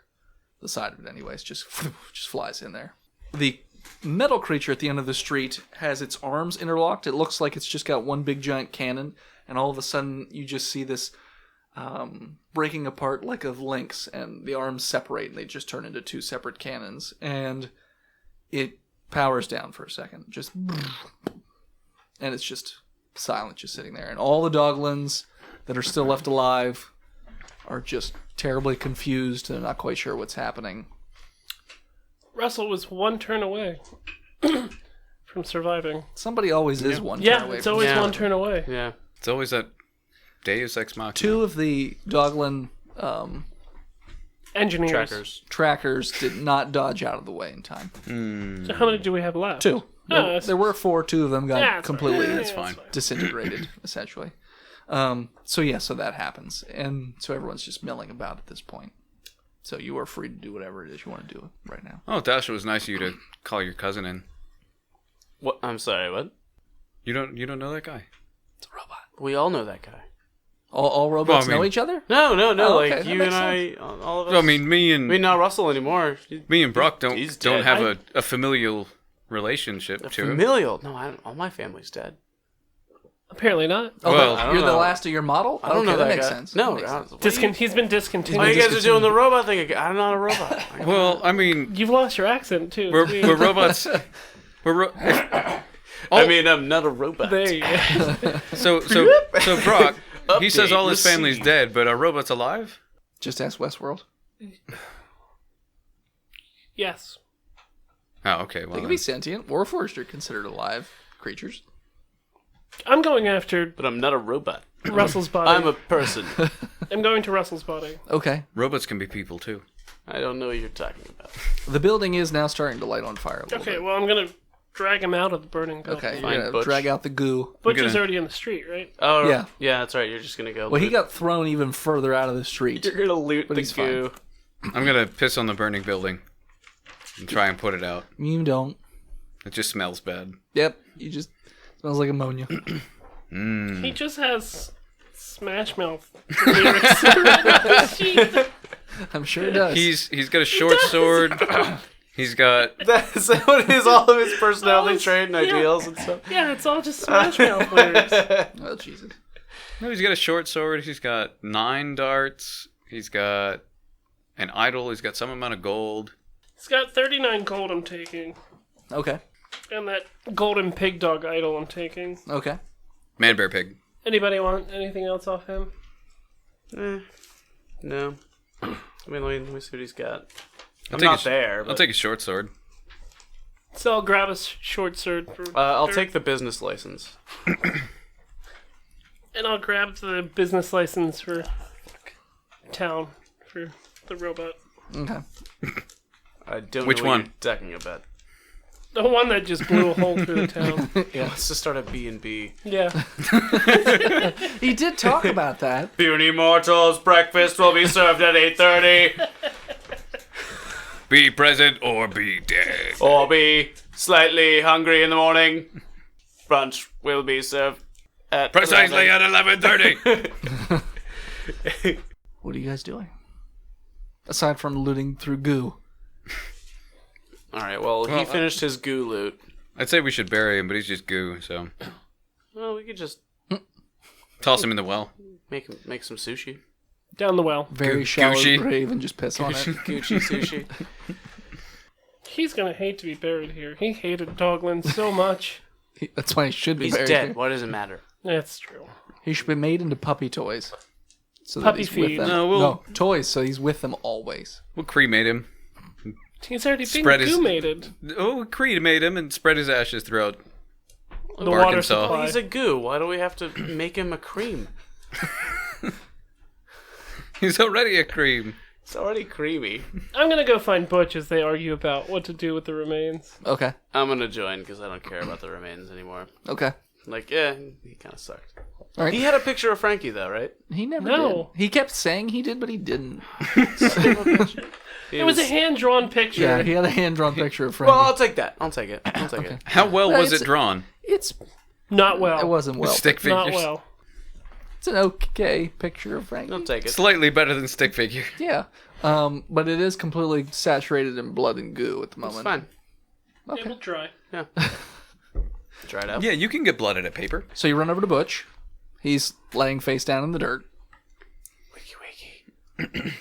The side of it anyways, just flies in there. The metal creature at the end of the street has its arms interlocked. It looks like it's just got one big giant cannon, and all of a sudden you just see this breaking apart like of links, and the arms separate, and they just turn into two separate cannons, and it powers down for a second, just, and it's just silent, just sitting there, and all the doglins that are still left alive are just terribly confused and not quite sure what's happening. Russell was one turn away from surviving. Somebody always is one turn away. Yeah, it's always one turn away. Yeah. It's always that Deus Ex Machina. Two of the Doglin engineers trackers did not dodge out of the way in time. So how many do we have left? Two. Oh, there were four. Two of them got completely That's fine. disintegrated, essentially. So that happens. And so everyone's just milling about at this point. So you are free to do whatever it is you want to do right now. Oh, Dasha, it was nice of you to call your cousin in. What? I'm sorry, what? You don't know that guy? It's a robot. We all know that guy. All robots know each other? No. Oh, okay, like, that you makes and I, all of us. Well, I mean, not Russell anymore. me and Brock don't dead. have a familial relationship to him. Familial? No, all my family's dead. Apparently not. Oh, Well, you're the last of your model? I don't know that that makes guy. sense. No, That makes sense. He's been discontinued. Oh, you guys are doing the robot thing again. I'm not a robot. Well, I mean, You've lost your accent too. we're robots. I mean, I'm not a robot. There you go. So Brock, he says Update all his family's received. dead, but are robots alive? Just ask Westworld. Yes. Oh, okay. They Well, can be sentient. Warforged are considered alive creatures. I'm going after But I'm not a robot. Russell's body. I'm a person. I'm going to Russell's body. Okay. robots can be people too. I don't know what you're talking about. The building is now starting to light on fire a little Okay, bit. well, I'm going to drag him out of the burning building. Okay, Fine, you're gonna Butch. drag out the goo. Butch is gonna- already in the street, right? Oh, Yeah. Yeah, that's right. You're just going to go. Well, he loot- got thrown even further out of the street. You're going to loot But the he's fine. goo. I'm gonna piss on the burning building and try and put it out. You don't. It just smells bad. Yep, you just smells like ammonia. He just has Smash Mouth lyrics. Jeez. I'm sure it does. He's got a short sword. He's got That's what is all of his personality Oh, trait and yeah. ideals and stuff. Yeah, it's all just Smash Mouth lyrics. Oh Jesus. no. He's got a short sword. He's got 9 darts. He's got an idol. He's got some amount of gold. He's got 39 gold I'm taking. Okay. And that golden pig dog idol I'm taking. Okay. Man, bear, pig. Anybody want anything else off him? No. I mean, let me see what he's got. I'm take not a sh- there. I'll But, take a short sword. So I'll grab a short sword. I'll take the business license. And I'll grab the business license for town for the robot. Okay. I don't Which know what one? you're talking about. The one that just blew a hole through the town. Let's just start a B&B. Yeah. He did talk about that. Puny mortals, breakfast will be served at 8:30. Be present or be dead. Or be slightly hungry in the morning. Brunch will be served at Precisely 11. at 11:30. What are you guys doing? Aside from looting through goo. Alright, well, he finished his goo loot. I'd say we should bury him, but he's just goo, so Well, we could just toss him in the well. make some sushi. Down the well. Very Goo- shallow Gucci. grave and just piss on it. Gucci sushi. He's gonna hate to be buried here. He hated Doglin so much. That's why he should be He's buried dead. here. What does it matter? That's true. He should be made into puppy toys. So Puppy he's with feed. them. No, we'll- No, toys, so he's with them always. We'll cremate him. He's already been Spread his- goo-mated. Oh, cremate him and spread his ashes throughout. The water Arkansas. supply. He's a goo. Why do we have to make him a cream? He's already a cream. It's already creamy. I'm gonna go find Butch as they argue about what to do with the remains. Okay. I'm gonna join because I don't care about the remains anymore. Okay. Like, yeah, he kind of sucked. All right. He had a picture of Frankie, though, right? He never No. did. He kept saying he did, but he didn't. It was a hand-drawn picture. Yeah, he had a hand-drawn picture of Frankie. Well, I'll take that. I'll take it. I'll take it. How well was It's- it drawn? It's Not well. it wasn't well. Stick figures. Not well. It's an okay picture of Frankie. I'll take it. Slightly better than stick figure. Yeah. But it is completely saturated in blood and goo at the moment. It's fine. It will dry. Yeah. Try it out. Yeah, you can get blood in a paper. So you run over to Butch. He's laying face down in the dirt. Wakey.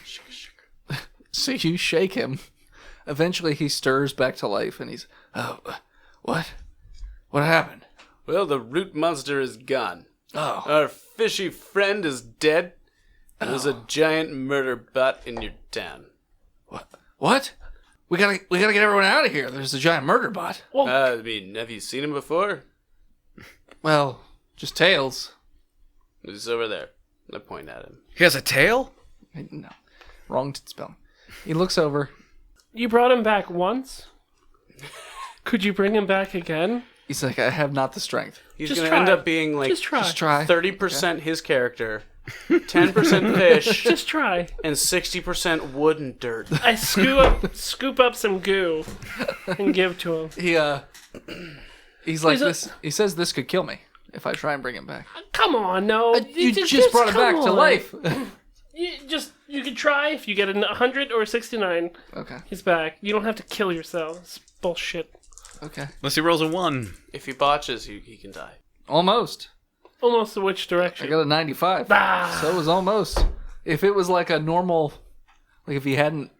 So you shake him. Eventually he stirs back to life and he's, oh, what? What happened? Well, the root monster is gone. Oh, Our fishy friend is dead. There's a giant murder bot in your town. what? We gotta get everyone out of here. There's a giant murder bot. I mean, have you seen him before? Well, just tails. He's over there. I point at him. He has a tail? No, wrong spelling. He looks over. You brought him back once? Could you bring him back again? He's like, I have not the strength. He's Just gonna try. end up being like Just try. Just try. 30% his character, 10% fish, Just try. and 60% wood and dirt. I scoop up some goo and give to him. He's like He's a- this. He says this could kill me if I try and bring him back. Come on, no. You just brought him back to come on. life. You can try. If you get a 100 or a 69, Okay. he's back. You don't have to kill yourself. It's bullshit. Okay. Unless he rolls a 1. If he botches, he can die. Almost. Almost the which I direction? got a 95. Ah. So it was almost. If it was like a normal, like if he hadn't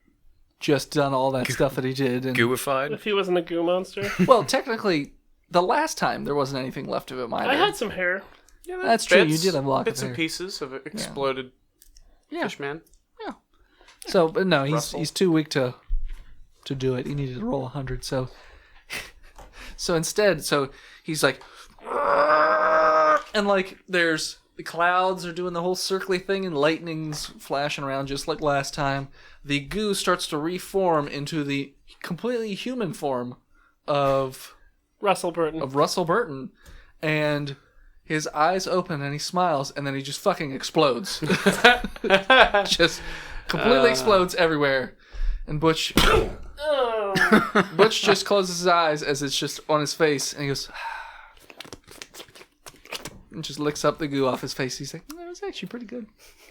just done all that stuff that he did, and Gooified? If he wasn't a goo monster. well, technically, the last time there wasn't anything left of him either. I had some hair. Yeah, That's true. You did have a lock bits of and hair. pieces of exploded Yeah. Fishman. So, but no, Russell. he's too weak to do it. He needed to roll 100. So, instead, he's like, and like there's the clouds are doing the whole circly thing, and lightning's flashing around just like last time. The goo starts to reform into the completely human form of Russell Burton. Russell Burton, and his eyes open and he smiles, and then he just fucking explodes. Just completely explodes everywhere. And Butch just closes his eyes as it's just on his face, and he goes and just licks up the goo off his face. He's like, that was actually pretty good.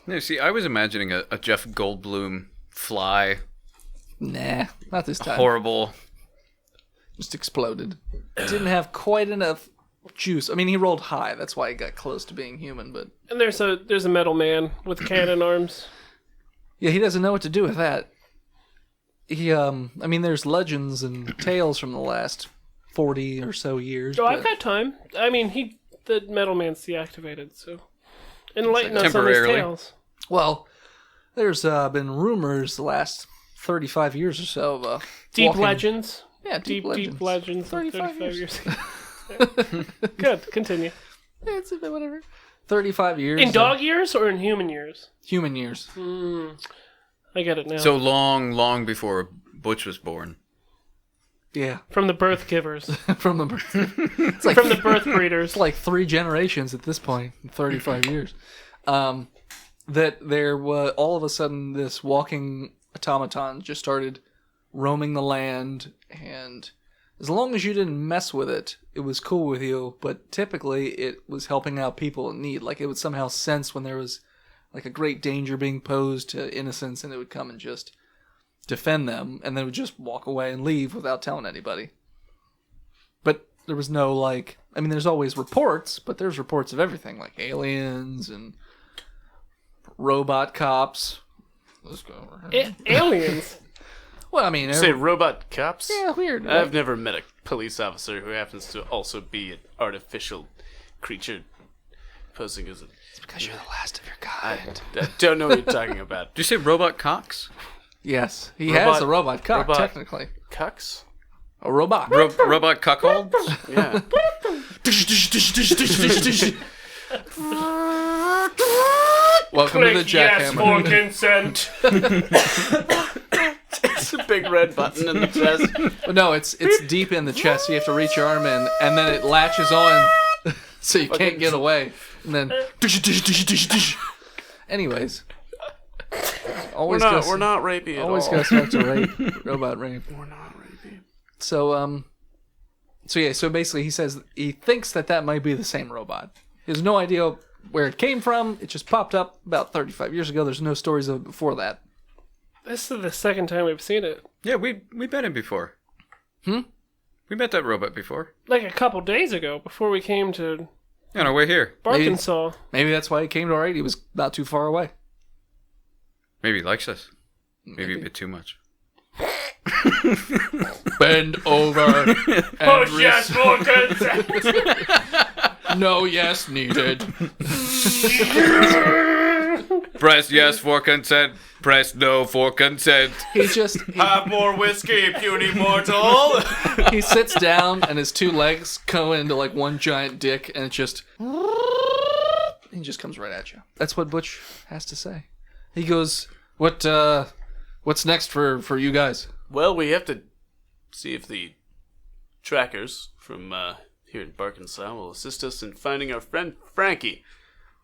No, see, I was imagining a Jeff Goldblum fly. Nah, not this time. Horrible. Just exploded. Didn't have quite enough juice. I mean, he rolled high. That's why he got close to being human, but And there's a metal man with cannon arms. yeah, he doesn't know what to do with that. I mean, there's legends and tales from the last 40 or so years. Oh, I've but- got time. I mean, the metal man's deactivated, so enlighten us on his Temporarily. tales. Well, there's been rumors the last 35 years or so of Deep walking- legends. Yeah, Deep legends. 35 35 years. years. Good. Continue. Yeah, it's a bit whatever. 35 years. In dog years or in human years? Human years. I get it now. So long before Butch was born. Yeah. From the birth givers. From the birth. It's like From the birth breeders. It's like 3 generations at this point, in 35 years. That there was all of a sudden this walking automaton just started roaming the land, and as long as you didn't mess with it, it was cool with you. But typically, it was helping out people in need. Like it would somehow sense when there was like a great danger being posed to innocents, and it would come and just defend them, and then it would just walk away and leave without telling anybody. But there was no like, I mean, there's always reports, but there's reports of everything, like aliens and robot cops. Let's go over here. Aliens. Well, I mean, You say robot cops? yeah, weird. I've never met a police officer who happens to also be an artificial creature posing as a... It's because you're the last of your I, kind. I don't know what you're talking about. Did you say robot cocks? Yes, he Robot- has a robot cock, robot- technically. Cucks? A robot. Robot cuckolds? Yeah. Welcome to the Yes for jackhammer. consent. It's a big red button in the chest. But no, it's deep in the chest. So you have to reach your arm in, and then it latches on, so you can't get away. And then, anyways, always We're not rapey at always all. goes back to rape, robot rape. We're not rapey. So so basically, he says he thinks that might be the same robot. He has no idea where it came from. It just popped up about 35 years ago. There's no stories of it before that. This is the second time we've seen it. Yeah, we met him before. We met that robot before. Like a couple days ago, before we came to On our way here. Arkansas. Maybe that's why he came to our aid. He was not too far away. Maybe he likes us. Maybe a bit too much. Bend over. Push yes for consent. No yes needed. Press yes for consent. Press no for consent. He just Have more whiskey, puny mortal. he sits down and his 2 legs go into like one giant dick, and it just he just comes right at you. That's what Butch has to say. He goes, what's next for you guys? Well, we have to see if the trackers from here in Arkansas will assist us in finding our friend Frankie.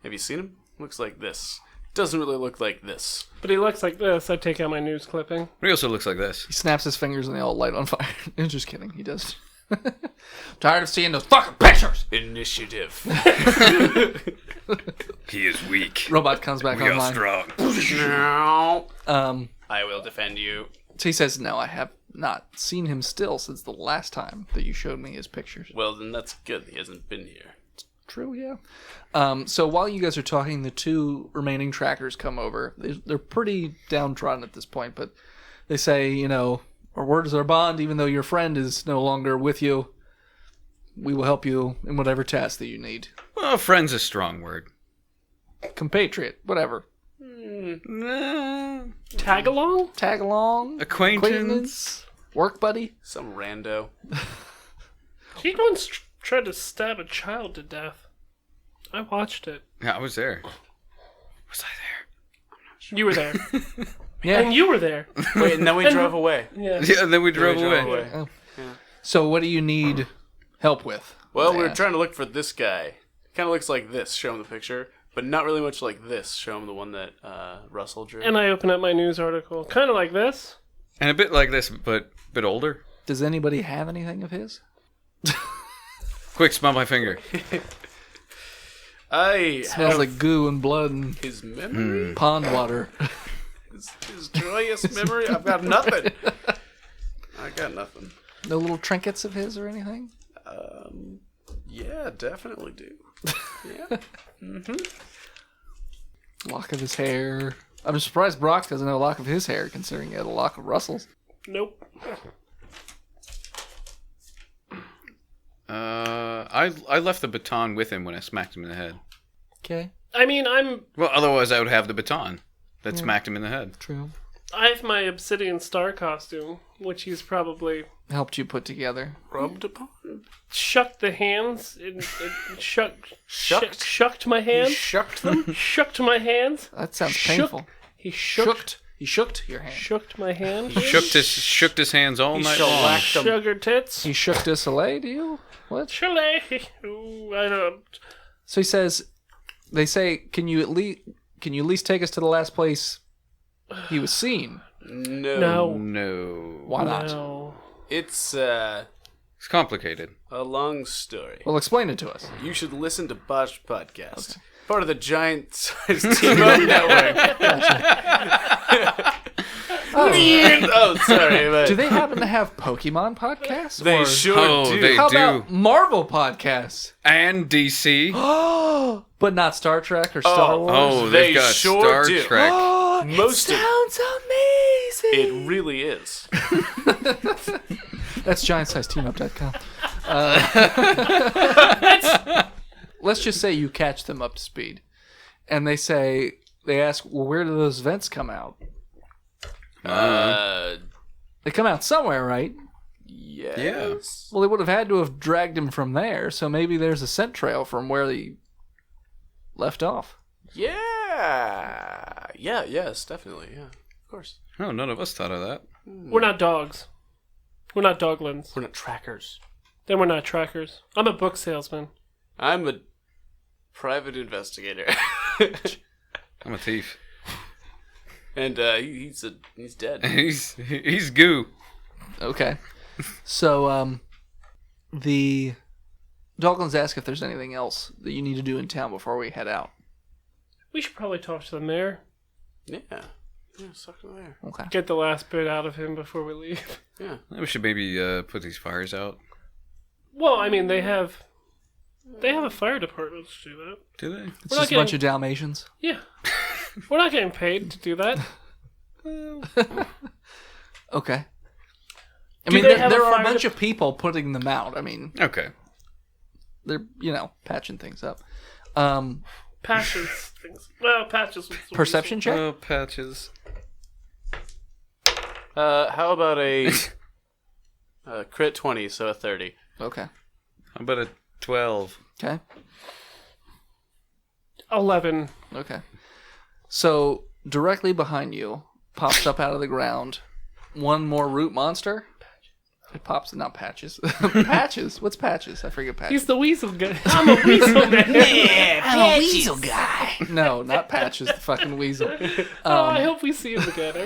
Have you seen him? Looks like this. Doesn't really look like this. But he looks like this. I take out my news clipping. He also looks like this. He snaps his fingers and they all light on fire. I'm just kidding. He does. Tired of seeing those fucking pictures. Initiative. He is weak. Robot comes back We are online. strong. I will defend you. So he says, no, I have not seen him still since the last time that you showed me his pictures. Well, then that's good. He hasn't been here. True, yeah. So while you guys are talking, the 2 remaining trackers come over. They're pretty downtrodden at this point, but they say, our word is our bond. Even though your friend is no longer with you, we will help you in whatever task that you need. Well, friend's a strong word. Compatriot, whatever. Tag along? Tag along. Acquaintance. Work buddy. Some rando. He once tried to stab a child to death. I watched it. Yeah, I was there. Was I there? You were there. Yeah. And you were there. Wait, and then we drove away. Yeah. Yeah, and then we drove We away. So what do you need help with? Well, we're Yeah. trying to look for this guy. Kind of looks like this. Show him the picture. But not really much like this. Show him the one that Russell drew. And I open up my news article. Kind of like this. And a bit like this, but a bit older. Does anybody have anything of his? Quick, smell my finger. I Smells have like goo and blood and his memory. pond water. His joyous memory. I've got nothing. I got nothing. No little trinkets of his or anything? Yeah, definitely do. Yeah. Lock of his hair. I'm surprised Brock doesn't have a lock of his hair, considering he had a lock of Russell's. Nope. I left the baton with him when I smacked him in the head. Okay, I mean, Well, otherwise I would have the baton that smacked him in the head. true. I have my Obsidian Star costume, which he's probably Helped you put together. Rubbed upon. shucked the hands. Shucked my hands. Shucked them. Shucked my hands. That sounds Shook- painful. He shook. He shooked your hand. Shooked my hand. Shooked his hands all night long. shellacked them. Sugar tits. He shook to Soleil to you? What? Chile. Ooh, I don't. So he says, they say, can you at least take us to the last place he was seen? No. No. Why not? No. It's It's complicated. a long story. Well, explain it to us. You should listen to Botched Podcast. Part of the giant size team-up network. Oh, sorry. But Do they happen to have Pokemon podcasts? they Or sure Oh, do. they how do. about Marvel podcasts? And DC. But not Star Trek or Star Wars? Oh, They they've got sure Star do. Trek. Most of Sounds amazing. it really is. That's giantsizedteamup.com. Let's just say you catch them up to speed. And they ask, well, where do those vents come out? They come out somewhere, right? Yes. Yeah. Well, they would have had to have dragged him from there, so maybe there's a scent trail from where he left off. Yeah. Yes, definitely. Yeah. Of course. Oh, none of us thought of that. We're not dogs. We're not doglins. We're not trackers. Then we're not trackers. I'm a book salesman. I'm a private investigator. I'm a thief. And he's dead. He's goo. Okay. So, the Doglins ask if there's anything else that you need to do in town before we head out. We should probably talk to the mayor. Yeah. Yeah, suck it there. Okay. Get the last bit out of him before we leave. Yeah. We should maybe put these fires out. Well, I mean, they have a fire department to do that. Do they? It's We're not just a bunch of Dalmatians. Yeah. We're not getting paid to do that. Okay. I Do mean, they have there a are a fire bunch of people putting them out. I mean, Okay. they're, patching things up. Patches things. Well, patches. was the Perception check? Oh, patches. How about a crit 20, so a 30? Okay. How about a 12? Okay. 11. Okay. So, directly behind you, pops up out of the ground, one more root monster. It pops, not Patches. Patches? What's Patches? I forget Patches. He's the weasel guy. I'm a weasel man. I'm a weasel guy. No, not Patches, the fucking weasel. I hope we see him again. I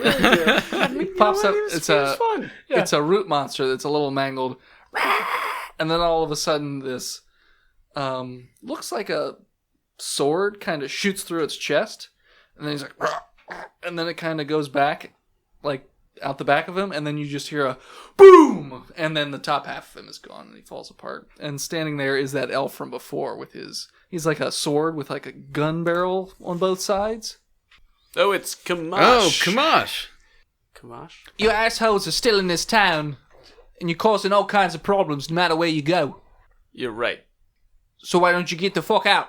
really do. Pops up, it's fun. it's a root monster that's a little mangled. And then all of a sudden this looks like a sword kind of shoots through its chest. And then he's like, and then it kind of goes back, like, out the back of him, and then you just hear a boom, and then the top half of him is gone, and he falls apart. And standing there is that elf from before with he's like a sword with like a gun barrel on both sides. Oh, it's Kamash. Oh, Kamash. Kamash? You assholes are still in this town, and you're causing all kinds of problems no matter where you go. You're right. So why don't you get the fuck out?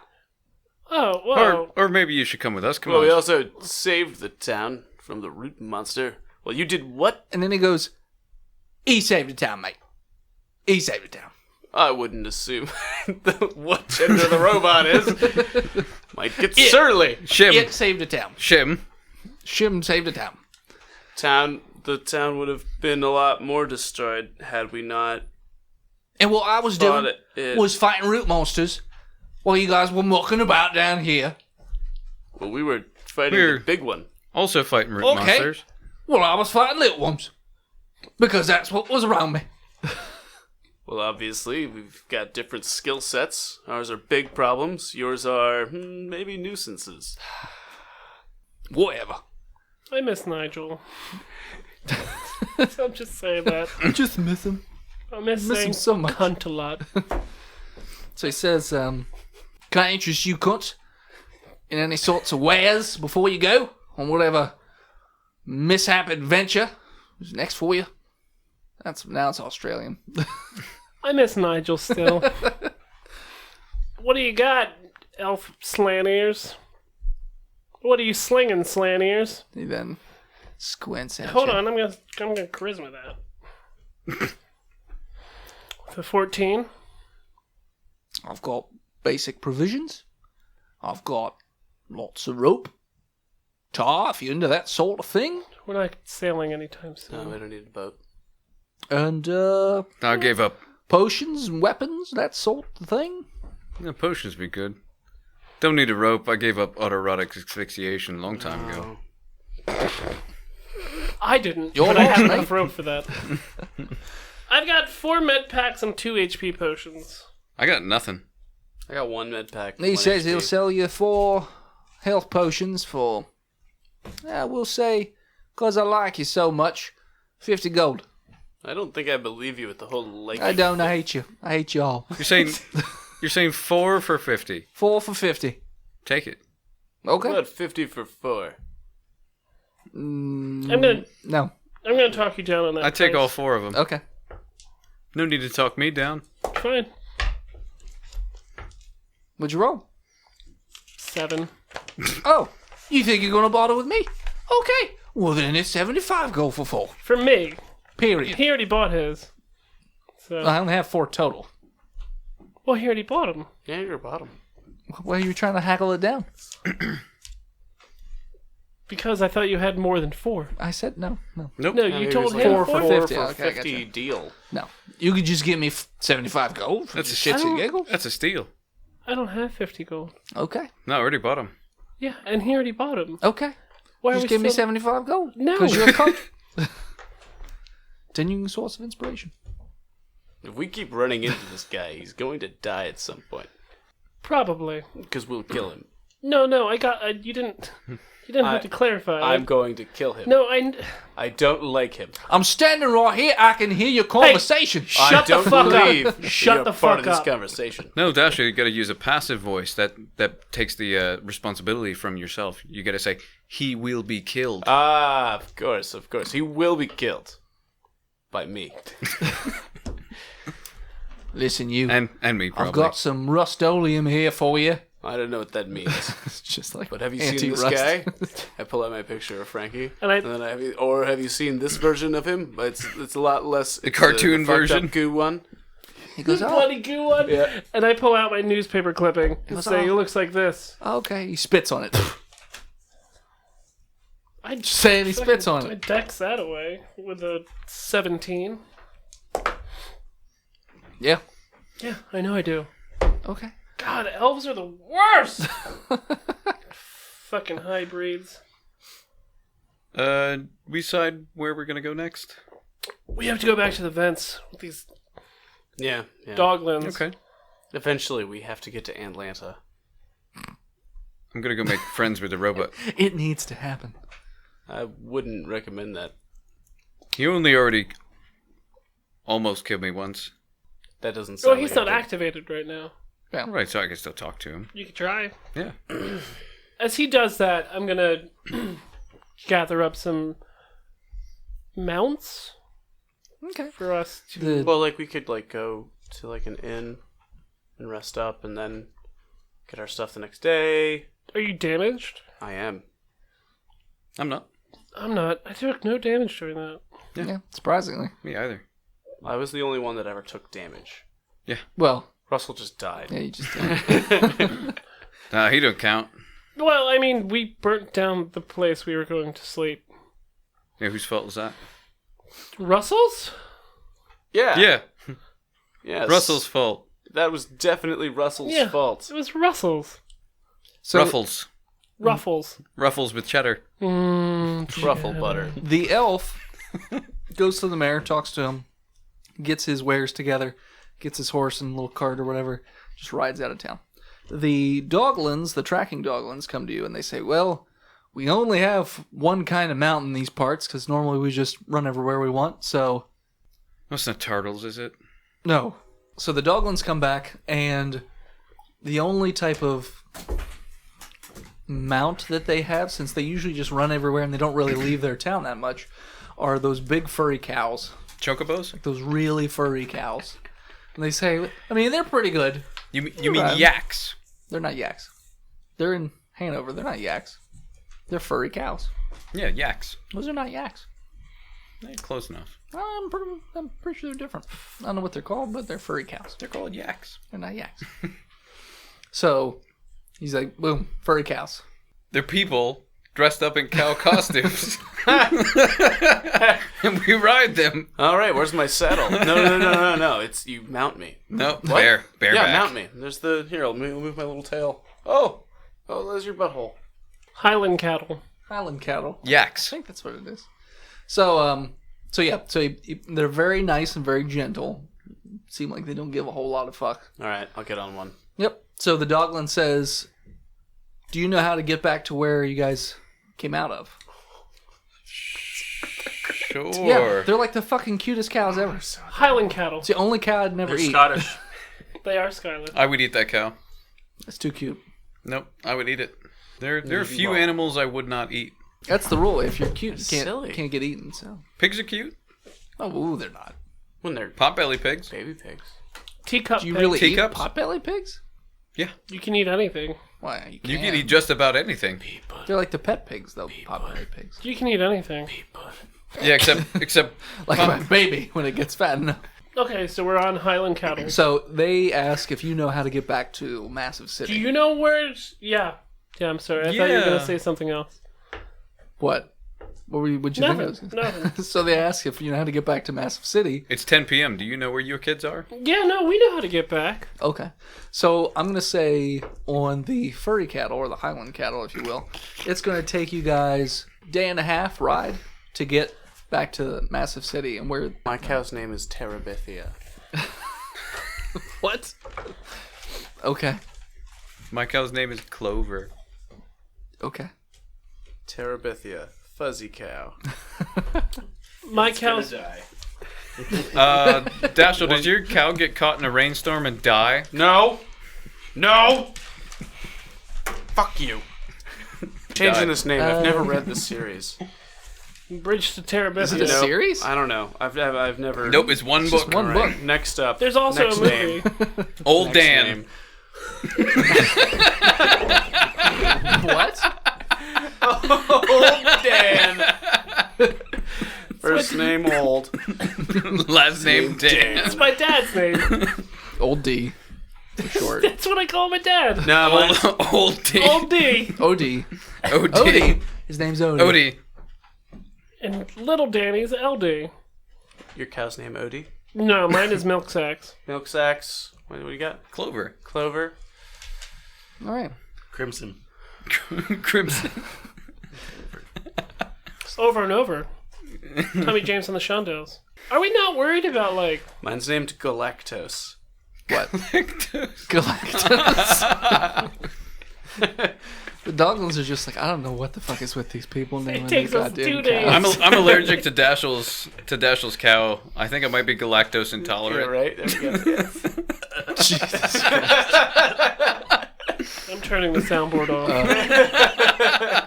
Oh, well. Or maybe you should come with us. Come Well, on. we also saved the town from the root monster. Well, you did what? And then he goes, he saved the town, mate. He saved the town. I wouldn't assume what gender the robot is. Might get surly. Shim. It saved the town. Shim. Shim saved the town. The town would have been a lot more destroyed had we not. And what I was Thought doing it- was fighting root monsters while you guys were mucking about down here. Well, we were fighting We're- the big one. Also fighting root Okay. monsters. Well, I was fighting little ones. Because that's what was around me. Well, obviously, we've got different skill sets. Ours are big problems. Yours are maybe nuisances. Whatever. I miss Nigel. I'm just saying that. I just miss him. I miss Miss saying him so much. cunt a lot. So he says, can I interest you, cunt, in any sorts of wares before you go? On whatever mishap adventure is next for you? Now it's Australian. I miss Nigel still. What do you got, elf slant ears? What are you slinging, slant ears? He then squints at Hold you. on, I'm gonna charisma that. For 14. I've got basic provisions. I've got lots of rope. Tar, if you're into that sort of thing. We're not sailing anytime soon. No, I don't need a boat. And, I gave up. potions and weapons, that sort of thing? Yeah, potions be good. Don't need a rope. I gave up autoerotic asphyxiation a long time ago. I didn't, You're but I have lost, enough rope for that. I've got 4 med packs and 2 HP potions. I got nothing. I got 1 med pack. He 1 says HP. he'll sell you 4 health potions for, we'll say, because I like you so much, 50 gold. I don't think I believe you with the whole like. I don't, I hate you. I hate you all. You're saying 4 for 50. 4 for 50. Take it. Okay. What, 50 for 4? I'm gonna talk you down on that. I take price. all 4 of them. Okay. No need to talk me down. Fine. What'd you roll? 7. Oh, you think you're going to bother with me? Okay. Well, then it's 75 gold for 4. For me. Period. He already bought his. So. I only have 4 total. Well, he already bought them. Yeah, you're bottom. Well, you're trying to haggle it down. Because I thought you had more than 4. I said no. Nope. No, you told him 4 for 4. 50. For Okay, I 50 gotcha. deal. No. You could just give me 75 gold for That's the a shits and giggles. That's a steal. I don't have 50 gold. Okay. No, I already bought them. Yeah, and he already bought them. Okay. Why are Just we give me still... 75 gold. No. Because you're a cunt. Continuing source of inspiration. If we keep running into this guy, he's going to die at some point. Probably. Because we'll kill him. No, I got... you didn't have to clarify. I'm going to kill him. No, I don't like him. I'm standing right here. I can hear your conversation. I Shut the don't fuck believe up. that Shut you're the part of fuck this up. conversation. No, Dasha, you gotta use a passive voice that takes the responsibility from yourself. You gotta say, he will be killed. Ah, of course. He will be killed. By me. Listen, you. and me, probably. I've got some Rust-Oleum here for you. I don't know what that means. It's just like But have you seen this anti-rust. guy? I pull out my picture of Frankie. And then have you seen this version of him? It's a lot less... The cartoon fucked up version? goo one. He goes, oh, bloody goo one. Yeah. And I pull out my newspaper clipping and say, it looks like this. okay. He spits on it. I Saying he spits on I it. dex that away with a 17. Yeah. Yeah, I know I do. Okay. God, elves are the worst! Fucking hybrids. We decide where we're gonna go next? We have to go back to the vents with these Yeah. doglins. Okay. Eventually, we have to get to Atlanta. I'm gonna go make friends with the robot. It needs to happen. I wouldn't recommend that. He already almost killed me once. That doesn't sound Well, he's like not a good- activated right now. Right, so I can still talk to him. You can try. Yeah. As he does that, I'm gonna gather up some mounts Okay. for us to... Well, like, we could, like, go to, like, an inn and rest up and then get our stuff the next day. Are you damaged? I am. I'm not. I'm not. I took no damage during that. Yeah. Surprisingly. Me either. I was the only one that ever took damage. Well, Russell just died. yeah, you just. Nah, he don't count. Well, I mean, we burnt down the place we were going to sleep. Yeah, whose fault was that? Russell's? Yeah. Yeah, Yes. Russell's fault. That was definitely Russell's Yeah. fault. It was Russell's. So Ruffles. Ruffles. Ruffles with cheddar. Truffle butter. the elf goes to the mayor, talks to him, gets his wares together, gets his horse and little cart or whatever, just rides out of town. The doglins, the tracking doglins, come to you and they say, well, we only have one kind of mount in these parts because normally we just run everywhere we want, so... That's not turtles, is it? No. So the doglins come back and the only type of mount that they have, since they usually just run everywhere and they don't really leave their town that much, are those big furry cows. Chocobos? Those really furry cows. And they say, I mean, they're pretty good. You mean Right. yaks? They're not yaks. They're in Hanover. They're not yaks. They're furry cows. Yeah, yaks. Those are not yaks. Yeah, close enough. I'm pretty sure they're different. I don't know what they're called, but they're furry cows. They're called yaks. They're not yaks. So, he's like, boom, furry cows. They're people dressed up in cow costumes. And we ride them. All right, where's my saddle? No. It's you mount me. No, What? bareback. Yeah, mount me. There's the here. I'll move my little tail. Oh, there's your butthole. Highland cattle. Highland cattle. I Yaks. think that's what it is. So they're very nice and very gentle. Seem like they don't give a whole lot of fuck. All right, I'll get on one. Yep. So the Doglin says, "Do you know how to get back to where you guys came out of?" Sure. Yeah, they're like the fucking cutest cows ever. It's Highland cattle. the only cow I'd never They're eat. Scottish. They are Skylar. I would eat that cow. It's too cute. Nope, I would eat it. There are a few animals I would not eat. That's the rule. If you're cute, you Silly. can't get eaten. So, Pigs are cute. ooh, they're not. When they're Potbelly pigs. baby pigs. Teacup Do you pig. really Teacups? eat potbelly pigs? Yeah, You can eat anything. Why? you can eat just about anything. They're like the pet pigs, though. Potbelly pigs. You can eat anything. Yeah, except Like my baby when it gets fat enough. Okay, so we're on Highland cattle. So they ask if you know how to get back to Massive City. Do you know where? Yeah. Yeah, I'm sorry. I thought you were Yeah. going to say something else. What? What'd you think? I was Nothing. gonna- Nothing. So they ask if you know how to get back to Massive City. it's 10 p.m. Do you know where your kids are? Yeah, no, we know how to get back. Okay. So I'm gonna say on the furry cattle or the Highland cattle, if you will, it's gonna take you guys a day and a half ride to get back to Massive City and where. My cow's name is Terabithia. What? Okay. My cow's name is Clover. Okay. Terabithia. Fuzzy cow. My cow's. Dashel, did your cow get caught in a rainstorm and die? No. Fuck you. Changing this name. I've never read this series. Bridge to Is it a Terabithia. Nope. series? I don't know. I've never. Nope, it's one book. Just one All right, book. Next up. There's also next a movie. Name. Old Next Dan. name. What? Old Dan. First name old. Last name Dan. It's my dad's name. Old D. For short. That's what I call my dad. No, mine's- Old D. Old D. OD. OD. OD. His name's OD. OD. And little Danny's LD. your cow's name Odie. No, mine is Milk Sacks. Milk sacks. What do you got? Clover. Clover. All right. Crimson. Crimson. Over and over. Tommy James and the Shondells. Are we not worried about, like... Mine's named Galactos. What? Galactus. The Doglins are just like, I don't know what the fuck is with these people naming takes their us goddamn 2 days. cows. I'm allergic to Dashel's cow. I think I might be galactose intolerant. You're right. There we go. Jesus. I'm turning the soundboard off.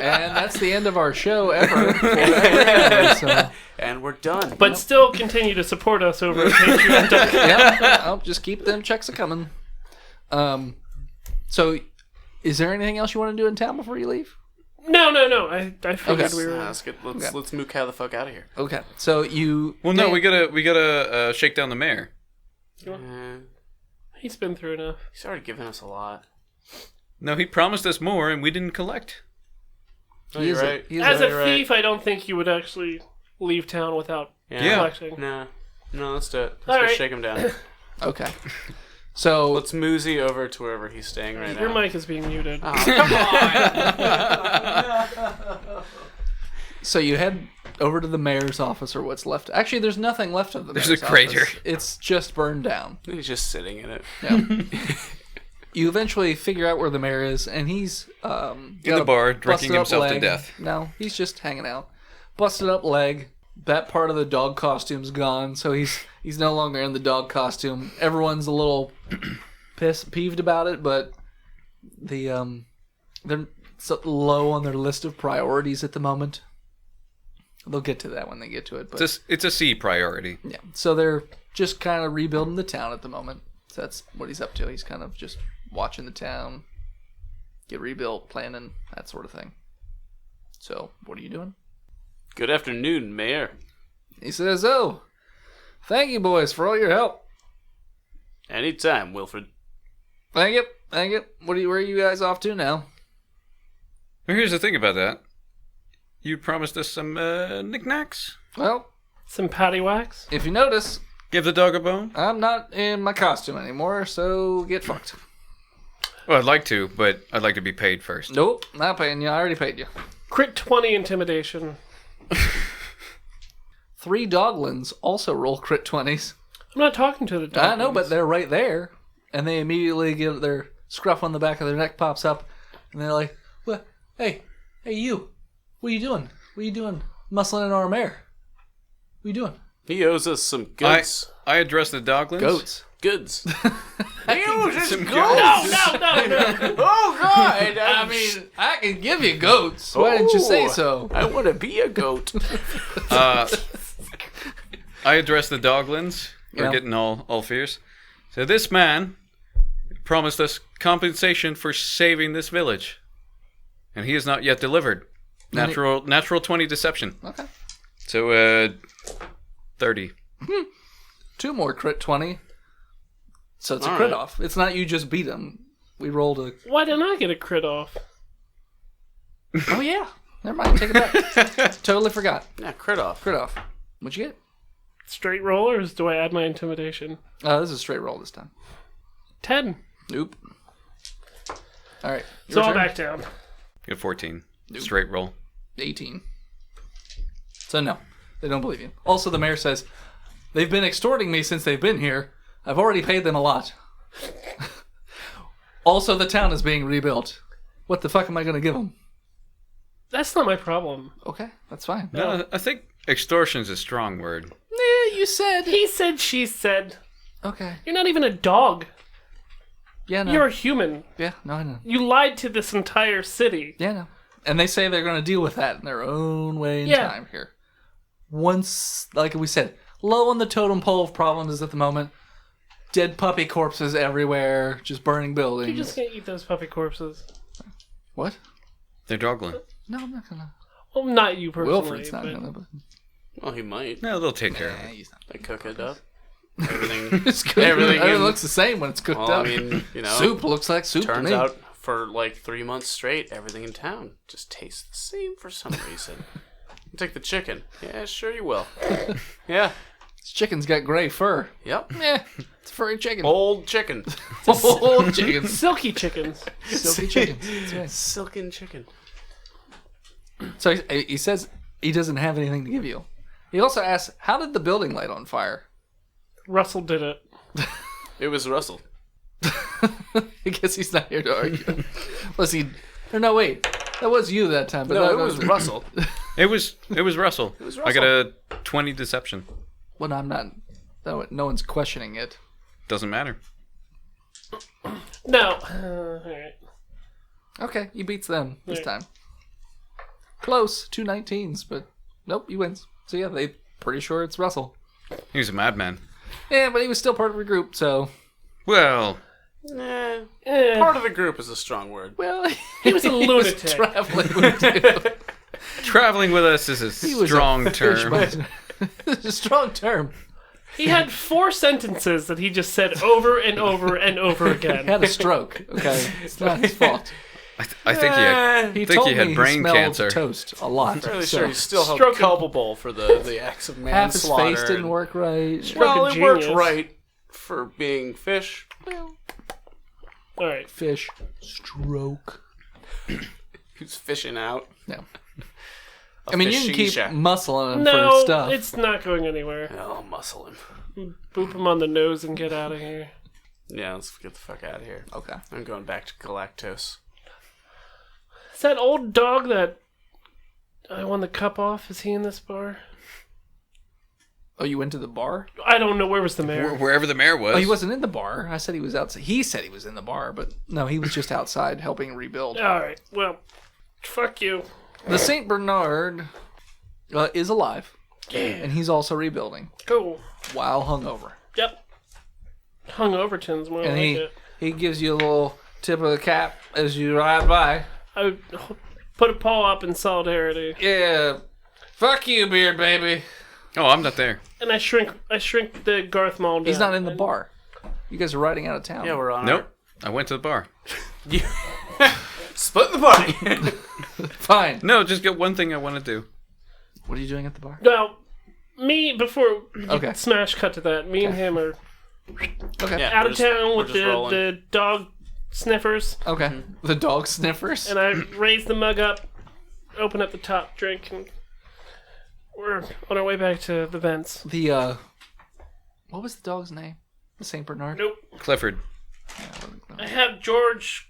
And that's the end of our show ever. Forever. So, And we're done. But still continue to support us over at Patreon.com. yeah, I'll just keep them checks a coming. So, is there anything else you want to do in town before you leave? No. I figured Okay. we were... Let's move cow the fuck out of here. Okay, so you. Well, no, we gotta shake down the mayor. He's been through enough. He's already given us a lot. No, he promised us more, and we didn't collect. Oh, you're right. As a You're right. thief, I don't think you would actually leave town without Yeah. collecting. No, let's do it. Let's All go right. shake him down. Okay. So Let's moosey over to wherever he's staying right Your now. mic is being muted. Oh, come on! So you head over to the mayor's office, or what's left. Actually, there's nothing left of the There's mayor's a crater. office. It's just burned down. He's just sitting in it. Yeah. You eventually figure out where the mayor is, and he's In the bar, drinking himself to death. No, he's just hanging out. Busted up leg. That part of the dog costume's gone, so he's no longer in the dog costume. Everyone's a little peeved about it, but they're so low on their list of priorities at the moment. They'll get to that when they get to it. But It's a C priority. yeah, so they're just kind of rebuilding the town at the moment. So that's what he's up to. He's kind of just watching the town get rebuilt, planning, that sort of thing. So, what are you doing? Good afternoon, Mayor. He says, "Oh, thank you, boys, for all your help. Anytime, Wilfred. Thank you. Where are you guys off to now?" Well, here's the thing about that. you promised us some knickknacks. Well, Some paddywhacks? if you notice, Give the dog a bone. I'm not in my costume anymore, so get fucked. Well, I'd like to, but I'd like to be paid first. Nope, not paying you. I already paid you. Crit 20 intimidation. 3 doglins also roll crit 20s. I'm not talking to the dog. I know, but they're right there. And they immediately get their scruff on the back of their neck pops up. And they're like, "What? Hey, you. What are you doing? What are you doing muscling in our mare? What are you doing?" He owes us some goods. I address the doglins. Goats. Goods. He owes us some No. Oh, God. I mean, I can give you goats. Why didn't you say so? I want to be a goat. I address the doglins. We're Yeah. getting all fierce. So this man promised us compensation for saving this village, and he has not yet delivered. Natural 20 deception. Okay. So 30. 2 more crit 20. So it's a All crit right. off. It's not you just beat him. We rolled a... Why didn't I get a crit off? Oh, yeah. Never mind. Take it back. Totally forgot. Yeah, crit off. Crit off. What'd you get? Straight rollers? Do I add my intimidation? This is a straight roll this time. 10. Nope. All right. So your I'm turn. back down. Get 14. Straight roll. 18. So no, they don't believe you. Also, the mayor says, they've been extorting me since they've been here. I've already paid them a lot. Also, the town is being rebuilt. What the fuck am I going to give them? That's not my problem. Okay, that's fine. No, I think extortion's a strong word. Yeah, you said. He said, she said. Okay. You're not even a dog. Yeah, no. You're a human. Yeah, no, I know. You lied to this entire city. Yeah, no. And they say they're going to deal with that in their own way and Yeah. time here. Once, like we said, low on the totem pole of problems at the moment. Dead puppy corpses everywhere, just burning buildings. You just can't eat those puppy corpses. What? They're doglin. No, I'm not gonna. Well, not you personally. Wilfred's not but gonna. But... Well, he might. No, they'll take care of it. he's not. They cook it up. Everything. It's good. Everything It in- looks the same when it's cooked Well, up. I mean, you know, soup looks like soup to turns me. out for like 3 months straight, everything in town just tastes the same for some reason. You take the chicken. Yeah, sure you will. Yeah. This chicken's got gray fur. Yep. Yeah, it's a furry chicken. Old chicken. Old chicken. Silky chickens. Silky chicken. That's right. Silken chicken. So he says he doesn't have anything to give you. He also asks, how did the building light on fire? Russell did it. It was Russell. I guess he's not here to argue. Unless he... Or no, wait. That was you that time. But No, that it was Russell. It was Russell. was I got a 20 deception. Well, I'm not... No one's questioning it. Doesn't matter. No. Alright. Okay, he beats them this Right. time. Close, 2 19s, but nope, he wins. So yeah, they pretty sure it's Russell. He was a madman. Yeah, but he was still part of the group, so... Well, Eh, Eh, part of the group is a strong word. Well, he was a lunatic. traveling with you. traveling with us is a He was strong a fish term. monster. It's a strong term. He had 4 sentences that he just said over and over and over He again. had a stroke, okay? It's not his fault. I think he had. He think told he had me brain smelled cancer. toast a lot. Fairly so sure he's still held Stroke- culpable for the acts of half his manslaughter. face didn't work right. Stroke Well, of it worked genius. right for being fish. Alright. Fish. Stroke. Who's fishing out? No. A I mean, you can keep fishisha. muscling him for No, stuff. it's not going anywhere. I'll muscle him. Boop him on the nose and get out of here. Yeah, let's get the fuck out of here. Okay. I'm going back to Galactose. Is that old dog that I won the cup off? Is he in this bar? Oh, you went to the bar? I don't know. Where was the mayor? Wherever the mayor was. Oh, he wasn't in the bar. I said he was outside. He said he was in the bar, but no, he was just outside helping rebuild. Alright, well, fuck you. The Saint Bernard is alive, and he's also rebuilding Cool. while hungover. Yep. Hungoverton's more And like he gives you a little tip of the cap as you ride by. I would put a paw up in solidarity. Yeah, fuck you, beard baby. Oh, I'm not there. And I shrink the Garth Maul down. He's not in the bar. You guys are riding out of town. Yeah, we're on Nope. I went to the bar. Split the party. Fine. No, just get one thing I want to do. What are you doing at the bar? Now, before you Okay. smash cut to that, me and him are Okay. Yeah, out we're of just- town we're with just rolling. the dog sniffers, Okay. The dog sniffers. and I raise the mug up, open up the top, drink, and we're on our way back to the vents. The what was the dog's name? The Saint Bernard. Nope. Clifford. I have George.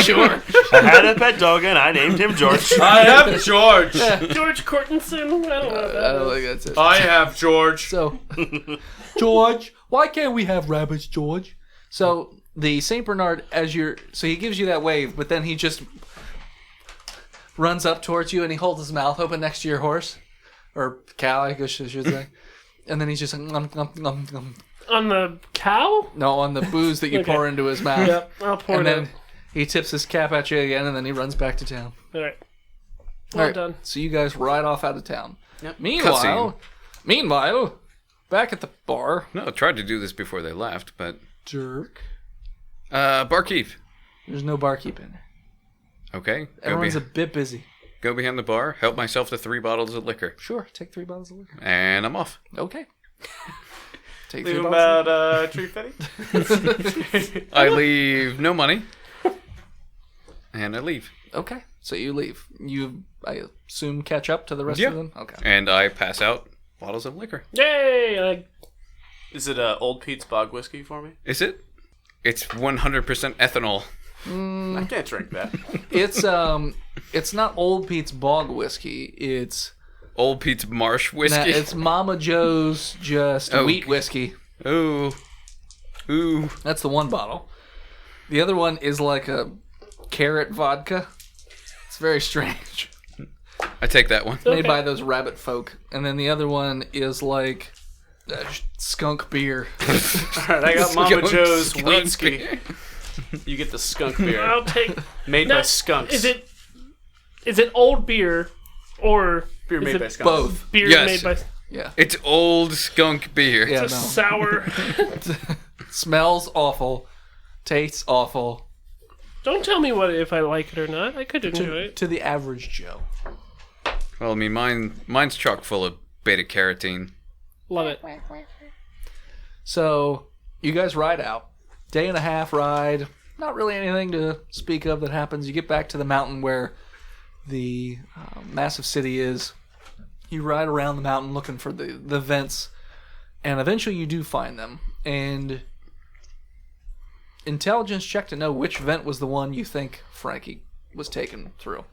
Sure. I had a pet dog and I named him George. I have George. George Cortenson. I don't know I about don't that. think that's it. I have George. So, George, why can't we have rabbits, George? So the Saint Bernard, so he gives you that wave, but then he just runs up towards you and he holds his mouth open next to your horse or cow, I guess I should say, and then he's just like, On the cow? no, on the booze that you Okay. pour into his mouth. Yep, I'll pour And it then in. he tips his cap at you again, and then he runs back to town. All right. All Well right, done. so you guys ride off out of town. Yep. Meanwhile, back at the bar, No, I tried to do this before they left, but... jerk. Barkeep. There's no barkeep in there. Okay. Everyone's a bit busy. Go behind the bar, help myself to 3 bottles of liquor, Sure, take 3 bottles of liquor. and I'm off. Okay. Take Leave 3 him bottles. about Tree Fetty. I leave no money, and I leave. Okay, so you leave. You, I assume, catch up to the rest Yeah. of them? Okay. And I pass out bottles of liquor. Yay! Is it Old Pete's Bog Whiskey for me? Is it? It's 100% ethanol. I can't drink that. It's not Old Pete's Bog Whiskey. It's Old Pete's Marsh whiskey. it's Mama Joe's just Oh. wheat whiskey. Ooh. Ooh. That's the one bottle. The other one is like a carrot vodka. It's very strange. I take that one. Made by those rabbit folk. And then the other one is like skunk beer. Alright, I got Mama Skunk- Joe's skunk whiskey. beer. You get the skunk beer. I'll take. Made Now, by skunks. Is it old beer or beer is made it by skunks? Both. beer Yes. made by Yeah. It's old skunk beer. Yeah, no. sour? Smells awful. Tastes awful. Don't tell me if I like it or not. I could enjoy it. To the average Joe. Well, I mean, mine's chock full of beta carotene. Love it. So you guys ride out. Day and a half ride. Not really anything to speak of that happens. You get back to the mountain where the massive city is. You ride around the mountain looking for the vents, and eventually you do find them. And intelligence check to know which vent was the one you think Frankie was taken through.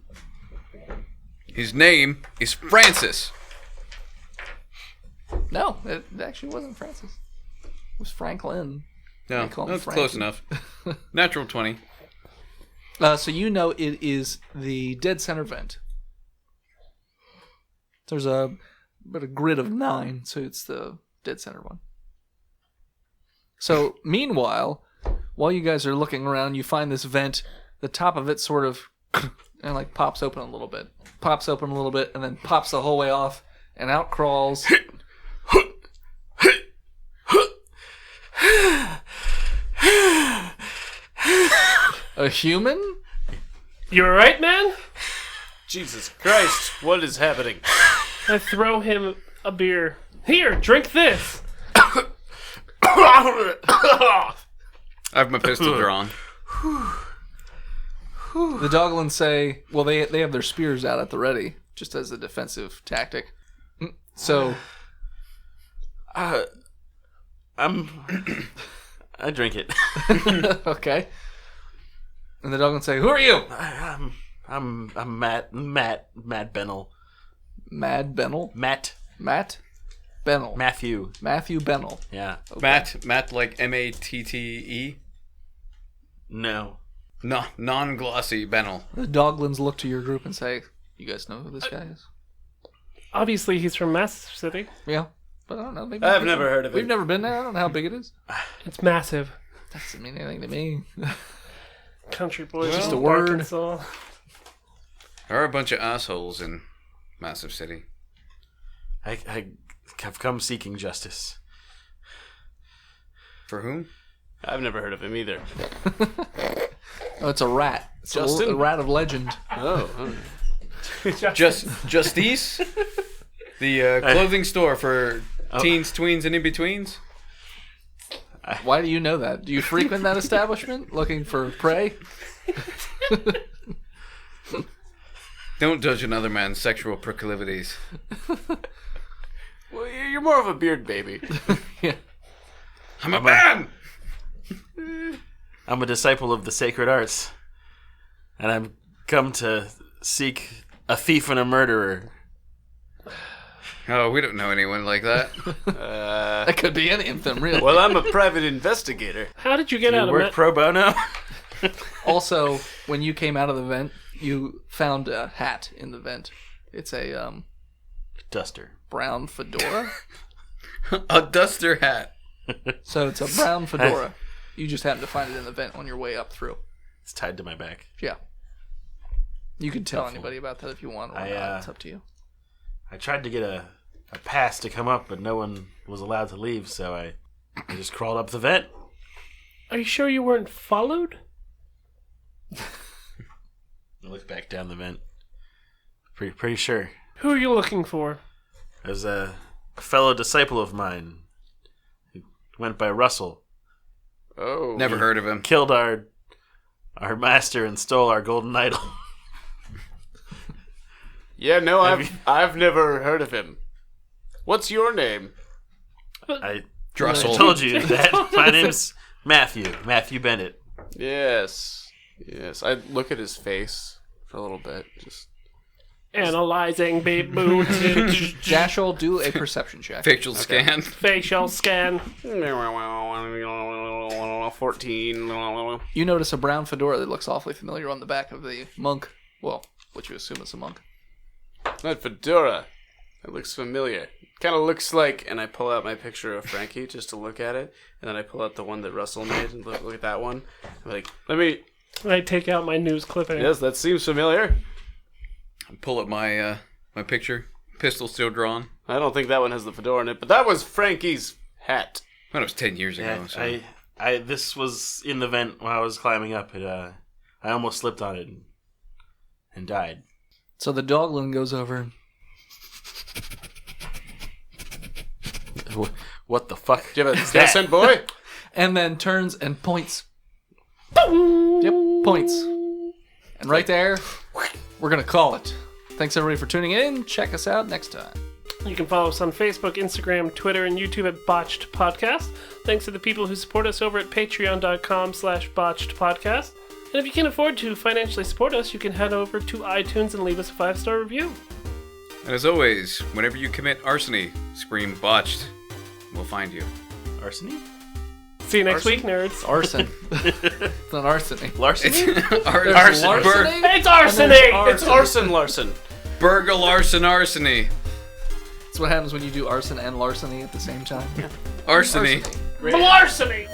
His name is Francis. No, it actually wasn't Francis. It was Franklin. No, They call him that's Frankie. close enough. Natural 20. So you know it is the dead center vent. There's a grid of 9, so it's the dead center one. So meanwhile, while you guys are looking around, you find this vent. The top of it sort of and like pops open a little bit, and then pops the whole way off, and out crawls a human. You alright, man? Jesus Christ, what is happening? I throw him a beer. Here, drink this. I have my pistol drawn. The Doglins say, well, they have their spears out at the ready, just as a defensive tactic. So, I drink it. okay. And the Doglins say, who are you? I'm Matt Bennell. Mad Bennell? Matt Matt Bennell. Matthew. Matthew Bennell. Yeah. Matt like Matte? No. No, non-glossy Bennell. The Doglins look to your group and say, you guys know who this guy is? Obviously, he's from Massive City. Yeah. But I don't know. Maybe I've never heard of it. We've never been there. I don't know how big it is. It's massive. That doesn't mean anything to me. Country boys. Just from a word. Arkansas. There are a bunch of assholes in Massive City. I've come seeking justice. For whom? I've never heard of him either. Oh, it's a rat. It's Justin? a rat of legend. Oh. Justice, the clothing store for teens, tweens, and in-betweens. Why do you know that? Do you frequent that establishment looking for prey? Don't judge another man's sexual proclivities. Well, you're more of a beard baby. I'm a man! I'm a disciple of the sacred arts, and I've come to seek a thief and a murderer. Oh, we don't know anyone like that. That could be any of them, really. Well, I'm a private investigator. How did you get You out of work pro bono? Also, when you came out of the vent, you found a hat in the vent. It's a Duster. brown fedora. A duster hat. So it's a brown fedora. You just happened to find it in the vent on your way up through. It's tied to my back. Yeah. You can tell anybody about that if you want or not. It's up to you. I tried to get a pass to come up, but no one was allowed to leave, so I just crawled up the vent. Are you sure you weren't followed? I looked back down the vent. Pretty sure. Who are you looking for? There's a fellow disciple of mine. He went by Russell. Oh. Never heard of him. Killed our master and stole our golden idol. Yeah, no, I've never heard of him. What's your name? I Drussel. told you that. My name's Matthew Bennett. Yes. I look at his face for a little bit. Just Analyzing beep boot. Dashel, do a perception check. Facial scan. Facial scan. 14. You notice a brown fedora that looks awfully familiar on the back of the monk. Well, what you assume is a monk. That fedora. It looks familiar. Kind of looks like, and I pull out my picture of Frankie just to look at it, and then I pull out the one that Russell made and look at that one. I'm like, let me. I take out my news clipping. Yes, that seems familiar. Pull up my my picture. Pistol still drawn. I don't think that one has the fedora in it, but that was Frankie's hat. That was 10 years ago. Yeah, So. this was in the vent while I was climbing up. I almost slipped on it and died. So the doglin goes over. What the fuck? Do you have a decent boy? And then turns and points. Yep, points. And right there, we're going to call it. Thanks everybody for tuning in. Check us out next time. You can follow us on Facebook, Instagram, Twitter, and YouTube at Botched Podcast. Thanks to the people who support us over at patreon.com/botchedpodcast. And if you can afford to financially support us, you can head over to iTunes and leave us a 5-star review. And as always, whenever you commit arson, scream botched. We'll find you. Arsony? See you next week, nerds. Arson. It's not arsony. Larceny? There's larceny? It's arsony! It's arson Larson. Burgle arsony. That's what happens when you do arson and larceny at the same time. Arsony. Larceny!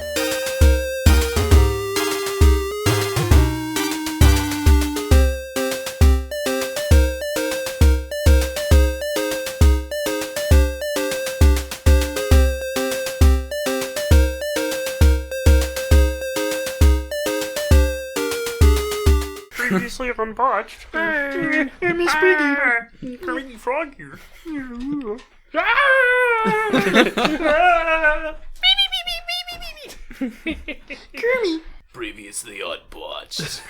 Previously on Botched. Hey, Miss Piggy. Creepy frog here. Previously on Botched.